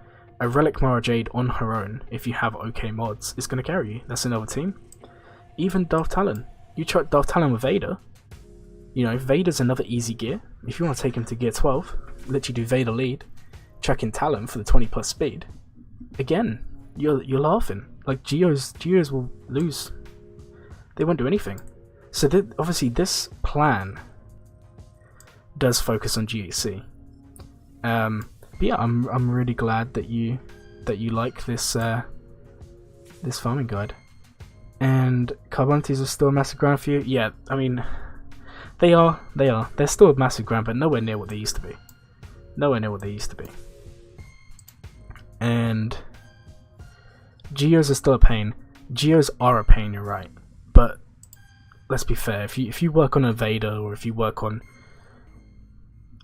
Speaker 1: A Relic Mara Jade on her own, if you have okay mods, is going to carry you. That's another team. Even Darth Talon. You chuck Darth Talon with Vader. You know, Vader's another easy gear. If you want to take him to gear 12, literally do Vader lead, chuck in Talon for the 20 plus speed. Again, you're laughing. Like, Geos will lose. They won't do anything. So obviously this plan does focus on GAC. But yeah, I'm really glad that you like this this farming guide. And Carbonities are still a massive grind for you? Yeah, I mean, they are. They're still a massive grind, but nowhere near what they used to be. Nowhere near what they used to be. And Geos are still a pain. Geos are a pain, you're right. But let's be fair, if you work on a Vader or if you work on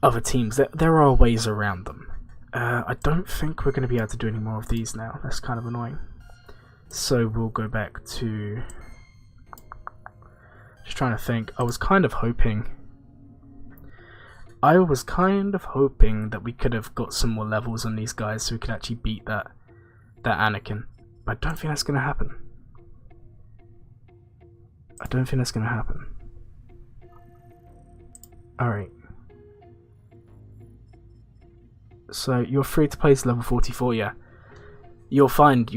Speaker 1: other teams, there are ways around them. I don't think we're going to be able to do any more of these now. That's kind of annoying. So we'll go back to... Just trying to think. I was kind of hoping that we could have got some more levels on these guys so we could actually beat that Anakin. But I don't think that's going to happen. Alright. So you're free to play to level 44, yeah. You'll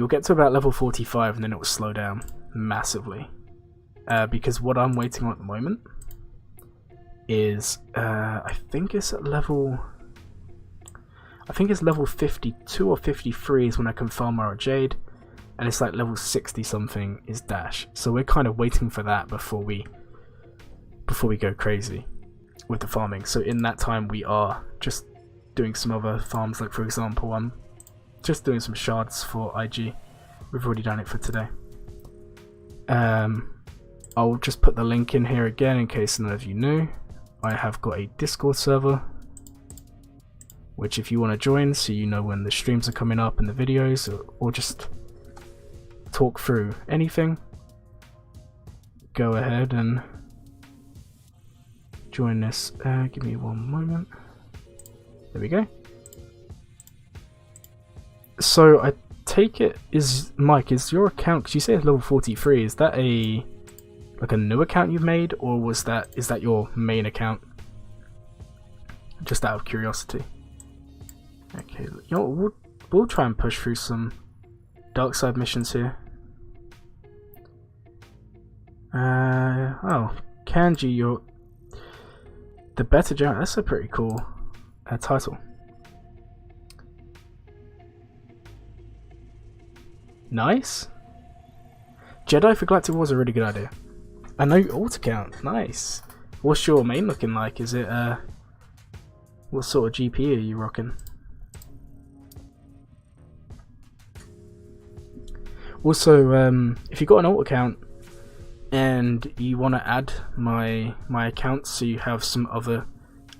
Speaker 1: get to about level 45 and then it will slow down massively. Because what I'm waiting on at the moment is, I think it's level 52 or 53 is when I can farm Mara Jade, and it's like level 60 something is Dash. So we're kind of waiting for that before we go crazy with the farming. So in that time we are just doing some other farms, like for example I'm just doing some shards for IG. We've already done it for today. I'll just put the link in here again in case none of you knew. I have got a Discord server, which if you want to join so you know when the streams are coming up and the videos, or just talk through anything, go ahead and join this. Give me one moment. There we go. So I take it Mike, is your account, because you say it's level 43, is that a new account you've made, or is that your main account? Just out of curiosity. Okay, you know, we'll try and push through some dark side missions here. Oh, Kanji, you're the better giant. That's a pretty cool title. Nice. Jedi for Galactic War is a really good idea. I know auto count. Nice. What's your main looking like? Is it what sort of GP are you rocking? Also, if you've got an alt account and you want to add my account so you have some other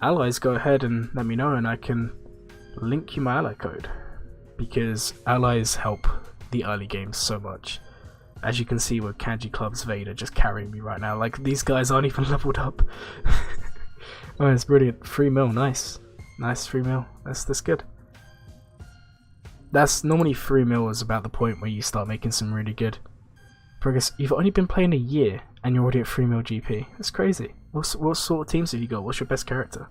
Speaker 1: allies, go ahead and let me know and I can link you my ally code, because allies help the early games so much. As you can see with Kanji Club's Vader just carrying me right now, like these guys aren't even leveled up. Oh, it's brilliant. 3 mil, nice. Nice 3 mil. That's good. That's normally 3 mil is about the point where you start making some really good progress. You've only been playing a year and you're already at 3 mil GP. That's crazy. What sort of teams have you got? What's your best character?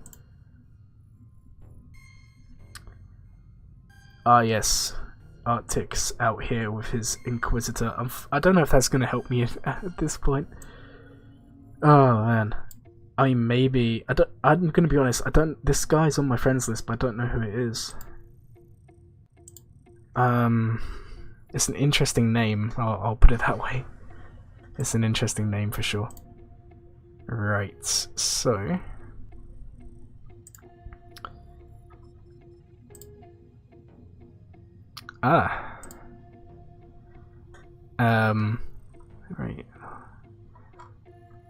Speaker 1: Ah yes, Arctic's out here with his Inquisitor. I don't know if that's going to help me at this point. Oh man. I mean, maybe. I'm going to be honest, this guy's on my friends list, but I don't know who it is. It's an interesting name, I'll put it that way. It's an interesting name for sure. Right, so... Right.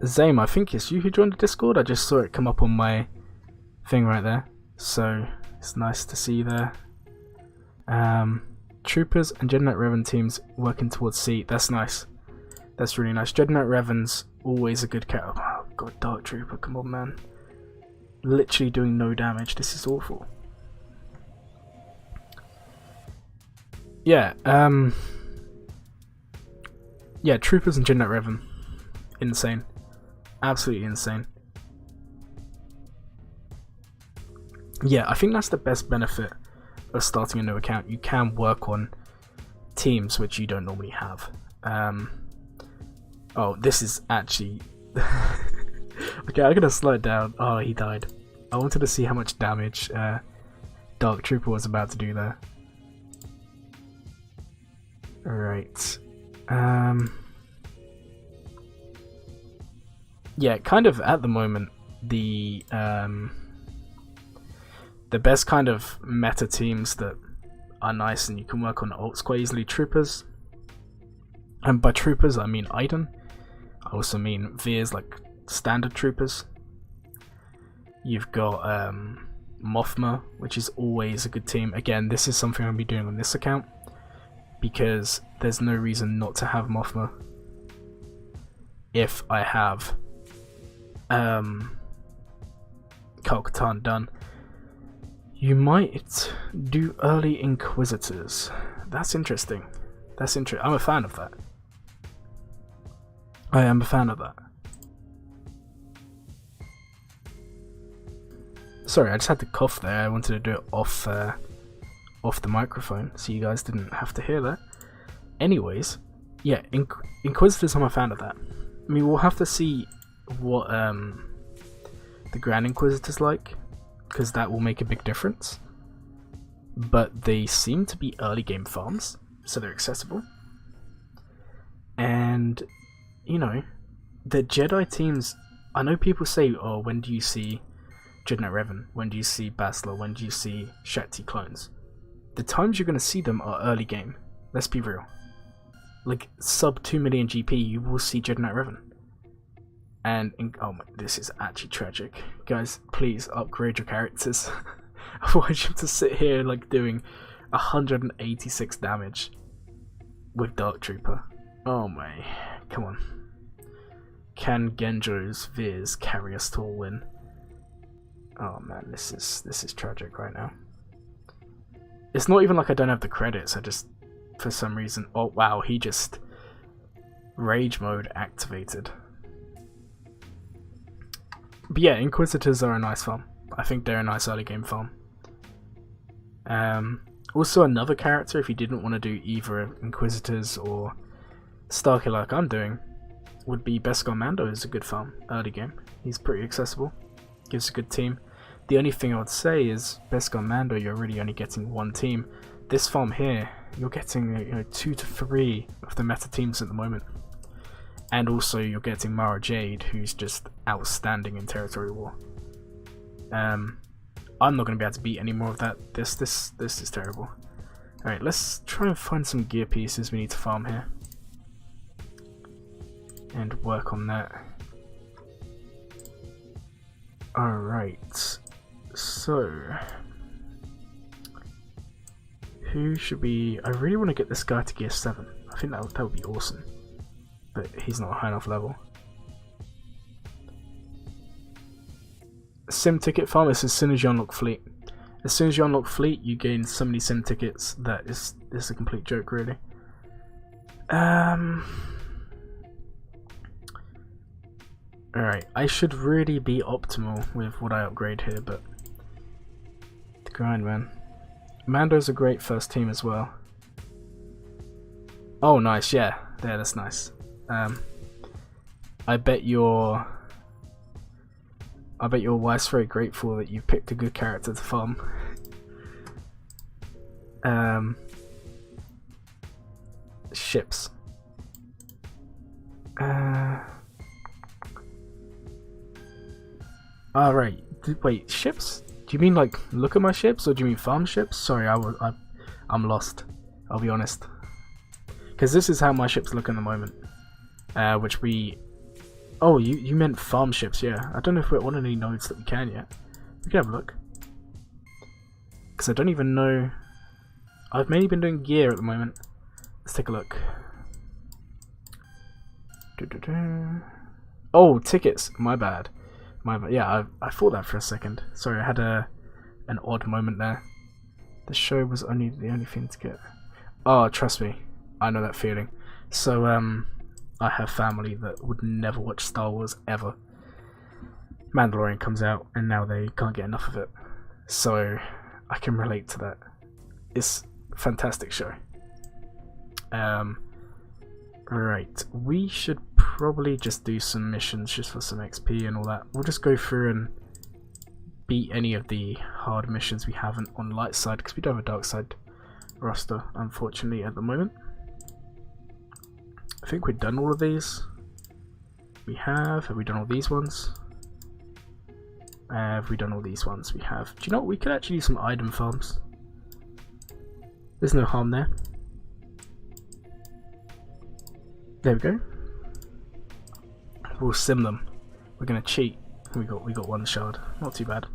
Speaker 1: Zame, I think it's you who joined the Discord. I just saw it come up on my thing right there. So, it's nice to see you there. Troopers and Dreadnought Revan teams working towards C. That's nice. That's really nice. Dreadnought Revan's always a good cat. Oh god, Dark Trooper, come on man. Literally doing no damage. This is awful. Yeah, yeah, Troopers and Dreadnought Revan. Insane. Absolutely insane. Yeah, I think that's the best benefit of starting a new account. You can work on teams which you don't normally have. Oh, this is actually... Okay, I'm gonna slow it down. Oh, he died. I wanted to see how much damage Dark Trooper was about to do there. Alright. Yeah, kind of at the moment, the best kind of meta teams that are nice and you can work on ults quite easily, Troopers. And by Troopers, I mean Iden. I also mean Veers, like standard Troopers. You've got Mothma, which is always a good team. Again, this is something I'll be doing on this account, because there's no reason not to have Mothma if I have Kal-Katan done. You might do early Inquisitors. That's interesting. That's interesting. I'm a fan of that. I am a fan of that. Sorry, I just had to cough there. I wanted to do it off the microphone, so you guys didn't have to hear that. Anyways, yeah, Inquisitors, I'm a fan of that. I mean, we'll have to see what the Grand Inquisitor's like, because that will make a big difference. But they seem to be early game farms, so they're accessible. And, you know, the Jedi teams, I know people say, oh, when do you see Dreadnought Revan? When do you see Bastila? When do you see Shakti clones? The times you're going to see them are early game. Let's be real. Like, sub 2 million GP, you will see Dreadnought Revan. And, oh my, this is actually tragic. Guys, please upgrade your characters. Otherwise you have to sit here, like, doing 186 damage with Dark Trooper. Oh my, come on. Can Genjo's Veers carry us to a win? Oh man, this is tragic right now. It's not even like I don't have the credits, I just, for some reason, oh wow, he just rage mode activated. But yeah, Inquisitors are a nice farm. I think they're a nice early game farm. Also another character, if you didn't want to do either Inquisitors or Starkiller like I'm doing, would be Beskar Mando. Is a good farm early game. He's pretty accessible, gives a good team. The only thing I would say is Beskar Mando, you're really only getting one team. This farm here, you're getting 2 to 3 of the meta teams at the moment. And also you're getting Mara Jade, who's just outstanding in Territory War. I'm not going to be able to beat any more of that. This is terrible. Alright, let's try and find some gear pieces we need to farm here. And work on that. Alright, so who should we... I really want to get this guy to gear 7. I think that would be awesome. But he's not a high enough level. Sim ticket farm is as soon as you unlock fleet. As soon as you unlock fleet, you gain so many sim tickets that is a complete joke, really. Alright, I should really be optimal with what I upgrade here, but the grind, man. Mando's a great first team as well. Oh, nice, yeah, that's nice. I bet your wife's very grateful that you picked a good character to farm. Ships. Right. Wait, ships? Do you mean like look at my ships, or do you mean farm ships? Sorry, I'm lost. I'll be honest. Because this is how my ships look in the moment. Which we... Oh, you meant farm ships, yeah. I don't know if we're on any nodes that we can yet. We can have a look. Because I don't even know... I've mainly been doing gear at the moment. Let's take a look. Oh, tickets. My bad. Yeah, I thought that for a second. Sorry, I had an odd moment there. The show was the only thing to get. Oh, trust me. I know that feeling. So, I have family that would never watch Star Wars ever. Mandalorian comes out and now they can't get enough of it. So, I can relate to that. It's a fantastic show. Right, we should probably just do some missions just for some XP and all that. We'll just go through and beat any of the hard missions we haven't on light side, because we don't have a dark side roster, unfortunately, at the moment. I think we've done all of these. We have. Have we done all these ones? Have we done all these ones? We have. Do you know what? We could actually do some item farms. There's no harm there. There we go. We'll sim them. We're gonna cheat. We got one shard. Not too bad.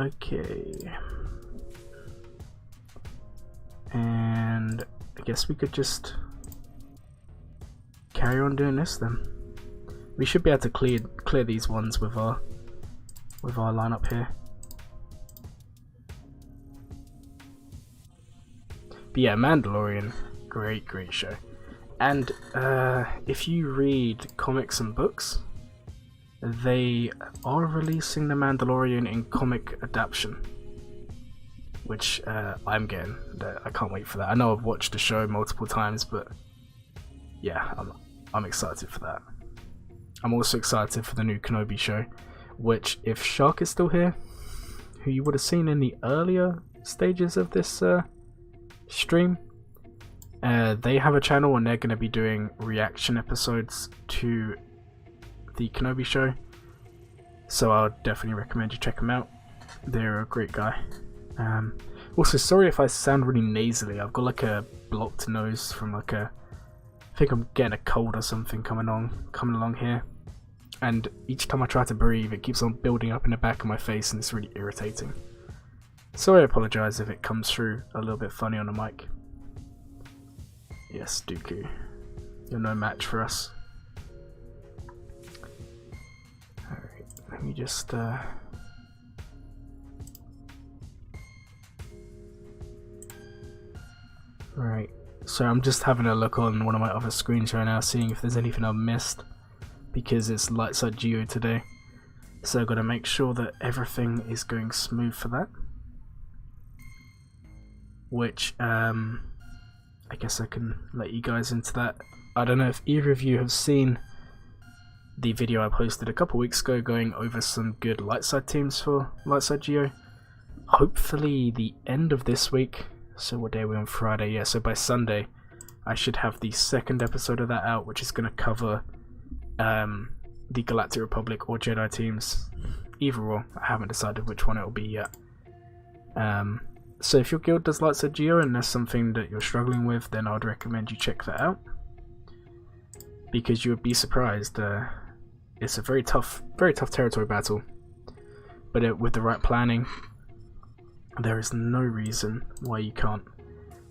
Speaker 1: Okay. And I guess we could just carry on doing this then. We should be able to clear these ones with our lineup here. But yeah, Mandalorian, great show. And if you read comics and books, they are releasing the Mandalorian in comic adaptation, which I'm getting. I can't wait for that. I know I've watched the show multiple times, but yeah, I'm excited for that. I'm also excited for the new Kenobi show, which, if Shark is still here, who you would have seen in the earlier stages of this stream, they have a channel and they're going to be doing reaction episodes to the Kenobi show, so I'll definitely recommend you check them out. They're a great guy. Also, sorry if I sound really nasally. I've got like a blocked nose from like I think I'm getting a cold or something coming along here, and each time I try to breathe it keeps on building up in the back of my face and it's really irritating. So I apologise if it comes through a little bit funny on the mic. Yes, Dooku, you're no match for us. Alright, let me just Right, so I'm just having a look on one of my other screens right now, seeing if there's anything I've missed, because it's Lightside Geo today. So I've got to make sure that everything is going smooth for that. Which, I guess I can let you guys into that. I don't know if either of you have seen the video I posted a couple weeks ago going over some good Lightside teams for Lightside Geo. Hopefully the end of this week. So what day are we on? Friday? Yeah, so by Sunday I should have the second episode of that out, which is going to cover the Galactic Republic or Jedi teams. Either or, I haven't decided which one it will be yet. So if your guild does Lightside Geo and there's something that you're struggling with, then I would recommend you check that out, because you would be surprised. It's a very tough territory battle, but with the right planning, there is no reason why you can't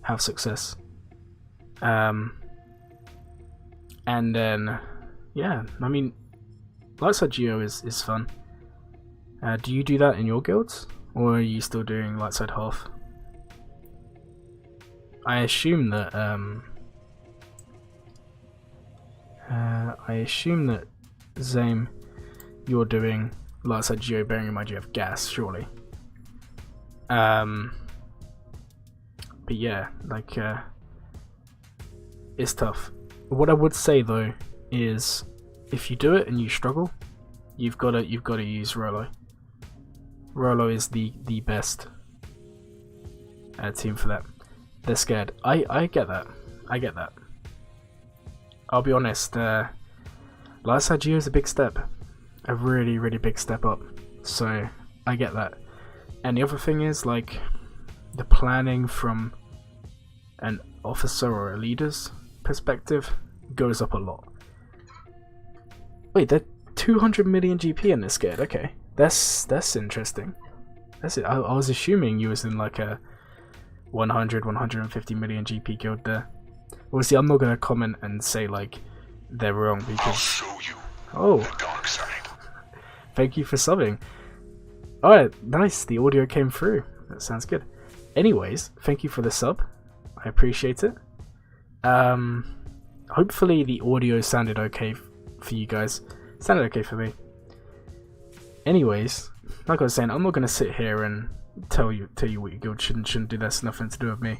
Speaker 1: have success. And then, yeah, I mean, Lightside Geo is fun. Do you do that in your guilds, or are you still doing light side half? I assume that Zame, you're doing light side geo, bearing in mind you have gas, surely. But yeah, like it's tough. What I would say though is, if you do it and you struggle, you've got to use Rolo. Rolo is the best team for that. They're scared. I get that. I get that. I'll be honest. Light side geo is a big step, a really big step up. So I get that. And the other thing is, like, the planning from an officer or a leader's perspective goes up a lot. Wait, they're 200 million GP in this scared. Okay, that's interesting. That's it. I was assuming you was in like a 150 million GP guild there. Obviously, I'm not gonna comment and say like they're wrong because.
Speaker 2: I'll show you the dark side.
Speaker 1: Thank you for subbing. Alright, nice. The audio came through. That sounds good. Anyways, thank you for the sub. I appreciate it. Hopefully the audio sounded okay for you guys. It sounded okay for me. Anyways, like I was saying, I'm not gonna sit here and tell you what your guild should and shouldn't do. That's nothing to do with me.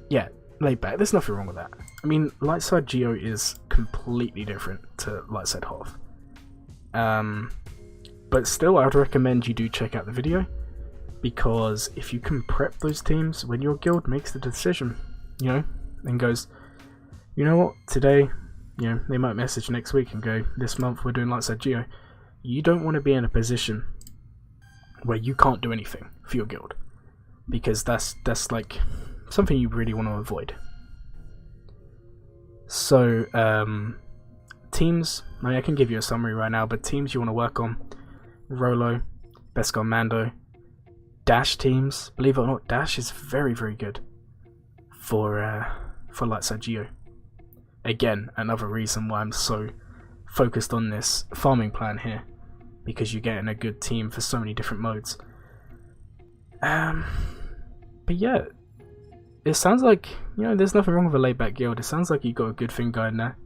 Speaker 1: Yeah, laid back. There's nothing wrong with that. I mean, light side geo is completely different to light side half. But still, I would recommend you do check out the video, because if you can prep those teams when your guild makes the decision, you know, and goes, you know what, today, you know, they might message next week and go, this month we're doing light side geo. You don't want to be in a position where you can't do anything for your guild, because that's like something you really want to avoid. So, teams, I mean, I can give you a summary right now, but teams you want to work on: Rolo, Beskar Mando. Dash teams, believe it or not, Dash is very good for light side geo. Again, another reason why I'm so focused on this farming plan here, because you're getting a good team for so many different modes. But yeah, it sounds like, you know, there's nothing wrong with a laid back guild. It sounds like you got a good thing going there.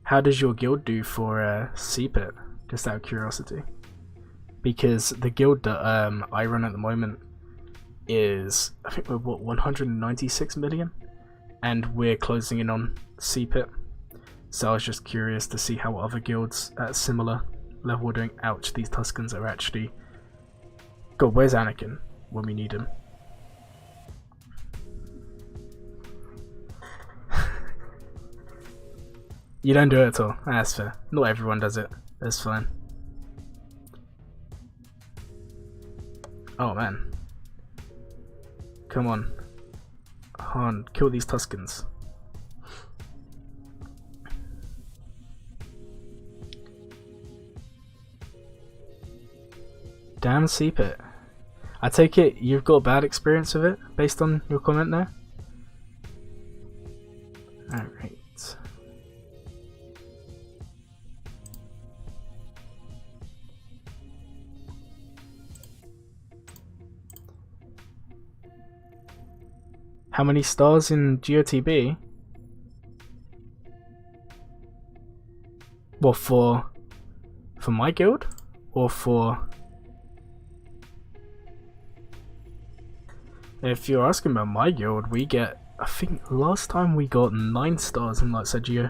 Speaker 1: How does your guild do for CPIT? Just out of curiosity, because the guild that I run at the moment is, I think we're what, 196 million, and we're closing in on CPIT. So I was just curious to see how other guilds at a similar level are doing. Ouch, these Tuscans are actually... God, where's Anakin when we need him? You don't do it at all. That's fair. Not everyone does it. That's fine. Oh man. Come on. Han, kill these Tuscans. Damn CPIT. I take it you've got a bad experience with it, based on your comment there? Alright. How many stars in GOTB? What, for my guild? Or for... If you're asking about my guild, we get, I think last time we got 9 stars in Light Side Geo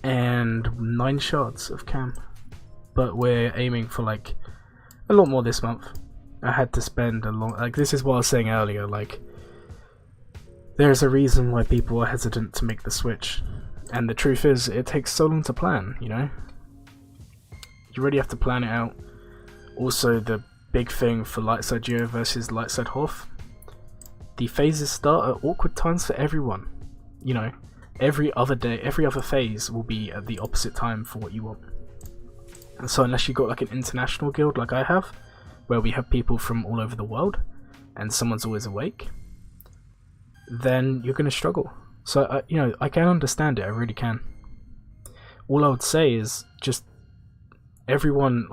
Speaker 1: and 9 shards of cam, but we're aiming for like a lot more this month. I had to spend a long, like, this is what I was saying earlier, like, there's a reason why people are hesitant to make the switch, and the truth is it takes so long to plan, you know? You really have to plan it out. Also, the big thing for Light Side Geo versus Light Side Hoth, the phases start at awkward times for everyone. You know, every other day, every other phase will be at the opposite time for what you want. And so unless you've got like an international guild like I have, where we have people from all over the world and someone's always awake, then you're going to struggle. So, you know, I can understand it, I really can. all I would say is just everyone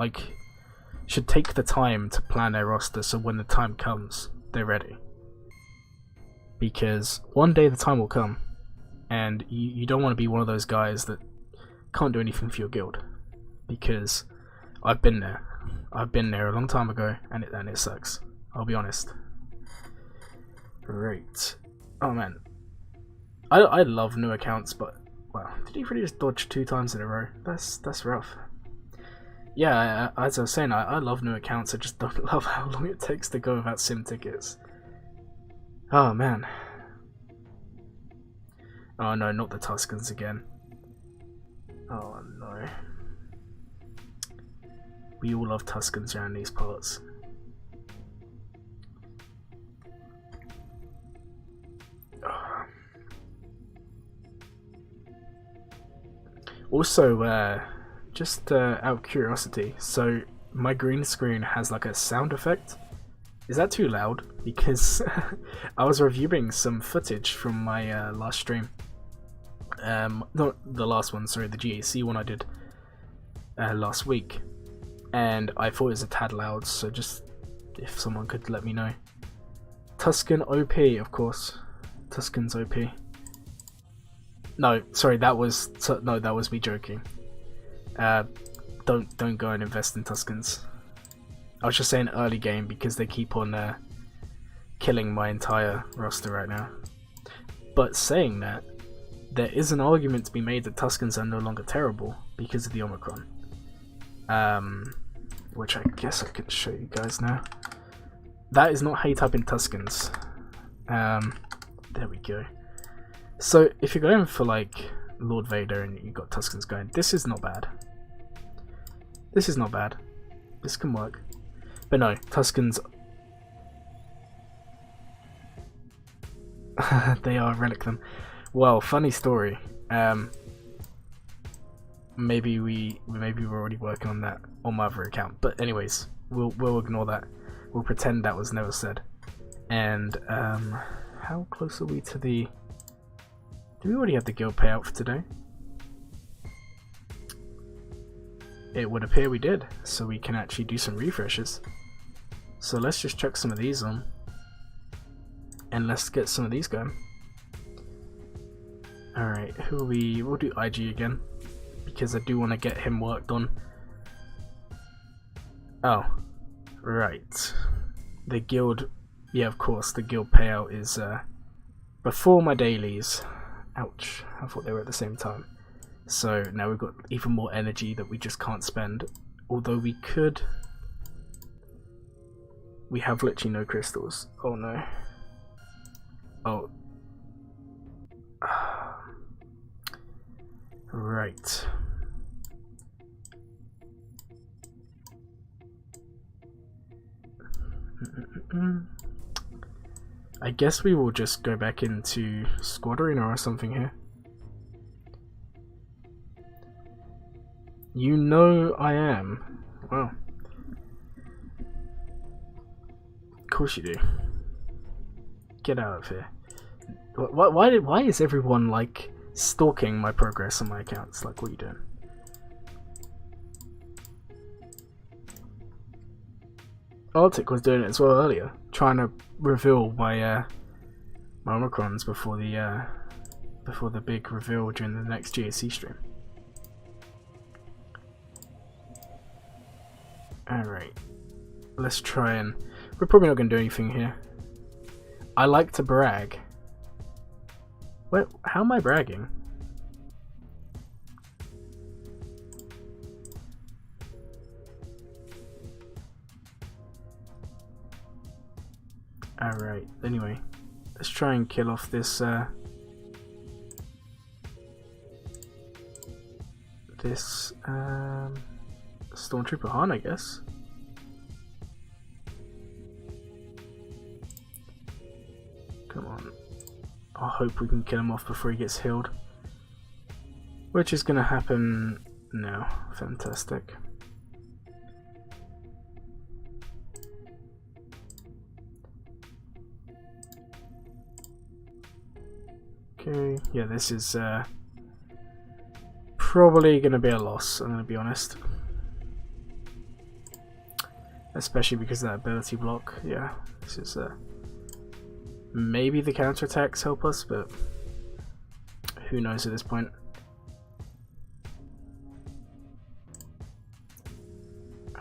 Speaker 1: should take the time to plan their roster so when the time comes, they're ready. Because one day the time will come, and you don't want to be one of those guys that can't do anything for your guild. Because I've been there. I've been there a long time ago, and it sucks. I'll be honest. Right. Oh man. I love new accounts, but wow, did he really just dodge 2 times in a row? That's rough. Yeah, as I was saying, I love new accounts. I just don't love how long it takes to go without sim tickets. Oh man. Oh no, not the Tuscans again. Oh no. We all love Tuscans around these parts. Also, just out of curiosity, so my green screen has like a sound effect. Is that too loud? Because I was reviewing some footage from my last stream. Not the last one, sorry, the GAC one I did last week. And I thought it was a tad loud, so just if someone could let me know. Tuscan OP, of course. Tuscan's OP. No, sorry, that was me joking. Don't go and invest in Tuscans. I was just saying early game because they keep on killing my entire roster right now. But saying that, there is an argument to be made that Tuscans are no longer terrible because of the Omicron. Which I guess I can show you guys now. That is not how you type in Tuscans. There we go. So if you're going for like Lord Vader and you've got Tuscans going, this is not bad. This is not bad. This can work. But no, Tuscans... they are relic them. Well, funny story. Maybe we're already working on that on my other account. But anyways, we'll ignore that. We'll pretend that was never said. And how close are we to the... Do we already have the guild payout for today? It would appear we did, so we can actually do some refreshes. So let's just chuck some of these on. And let's get some of these going. Alright, who are we? We'll do IG again. Because I do want to get him worked on. Oh, right. The guild... Yeah, of course, the guild payout is before my dailies. Ouch, I thought they were at the same time. So now we've got even more energy that we just can't spend. Although we could... We have literally no crystals. Oh no. Oh. Right. I guess we will just go back into Squad Arena or something here. You know I am. Wow. Of course you do. Get out of here. Why is everyone like stalking my progress on my accounts? Like, what are you doing? Arctic was doing it as well earlier, trying to reveal my my Omicrons before the big reveal during the next GAC stream. Alright, let's try and... We're probably not going to do anything here. I like to brag. What? How am I bragging? Alright, anyway. Let's try and kill off this Stormtrooper Han, I guess. Come on. I hope we can kill him off before he gets healed. Which is gonna happen now. Fantastic. Okay, yeah, this is probably going to be a loss, I'm going to be honest. Especially because of that ability block. Yeah, this is maybe the counterattacks help us, but who knows at this point.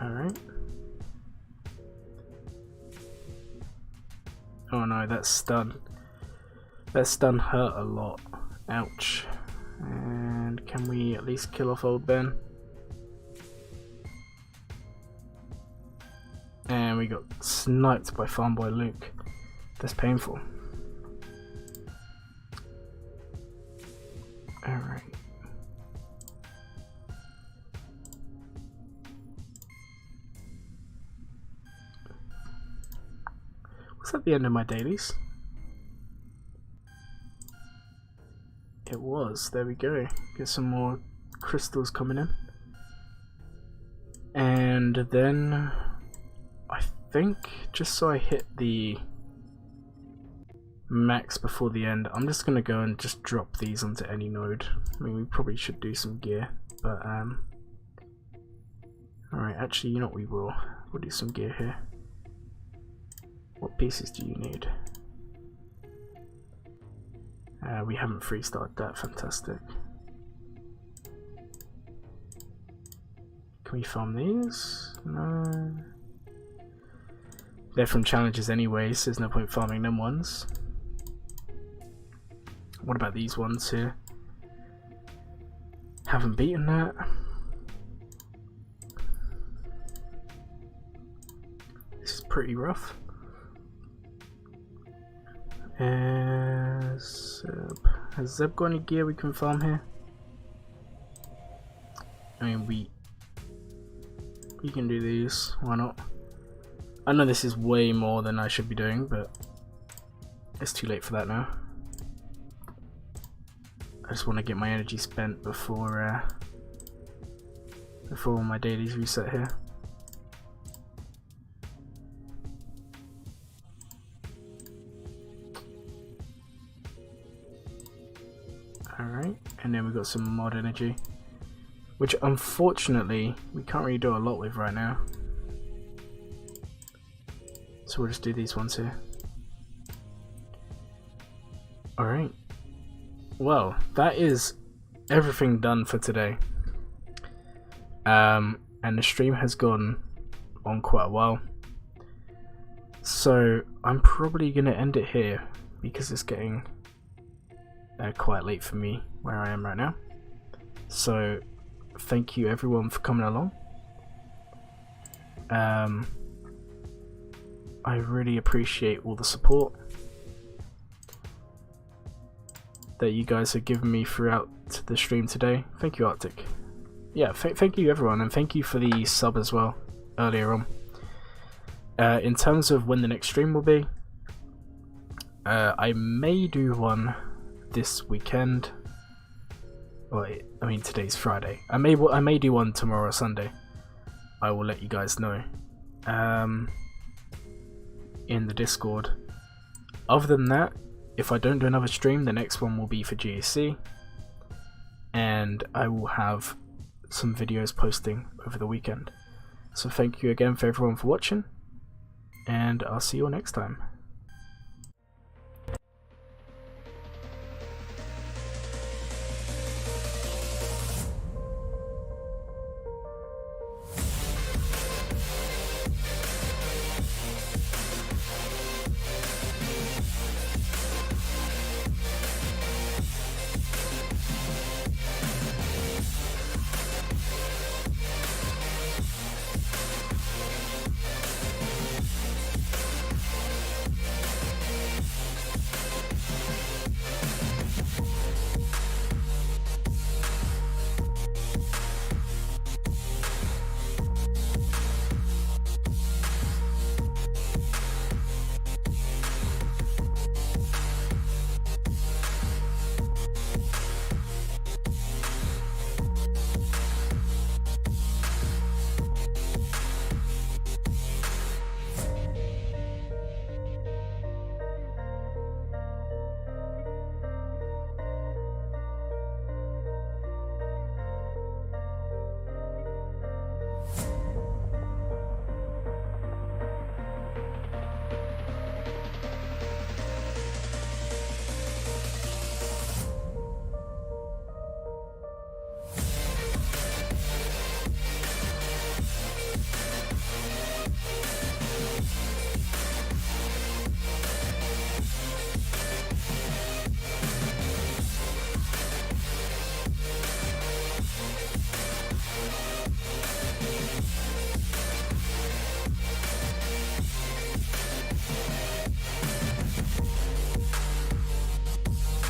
Speaker 1: Alright. Oh no, that stun. That stun hurt a lot. Ouch. And can we at least kill off old Ben? And we got sniped by Farmboy Luke. That's painful. Alright. Was that the end of my dailies? It was. There we go. Get some more crystals coming in. And then I think just so I hit the max before the end, I'm just gonna go and just drop these onto any node. I mean, we probably should do some gear, but alright, actually, you know what, we'll do some gear here. What pieces do you need? We haven't freestarted that, fantastic. Can we farm these? No. They're from challenges anyway, so there's no point farming them ones. What about these ones here? Haven't beaten that. This is pretty rough. Has Zeb got any gear we can farm here? I mean, we can do these, why not? I know this is way more than I should be doing, but it's too late for that now. I just want to get my energy spent before my dailies reset here. Alright, and then we've got some mod energy, which unfortunately we can't really do a lot with right now. So we'll just do these ones here. Alright. Well, that is everything done for today. And the stream has gone on quite a while. So I'm probably going to end it here because it's getting quite late for me where I am right now. So thank you everyone for coming along. I really appreciate all the support that you guys have given me throughout the stream today. Thank you, Arctic. Yeah, thank you everyone, and thank you for the sub as well earlier on. In terms of when the next stream will be, I may do one this weekend. Well, I mean today's Friday. I may do one tomorrow or Sunday. I will let you guys know in the Discord. Other than that, if I don't do another stream, the next one will be for GAC, and I will have some videos posting over the weekend. So thank you again for everyone for watching, and I'll see you all next time.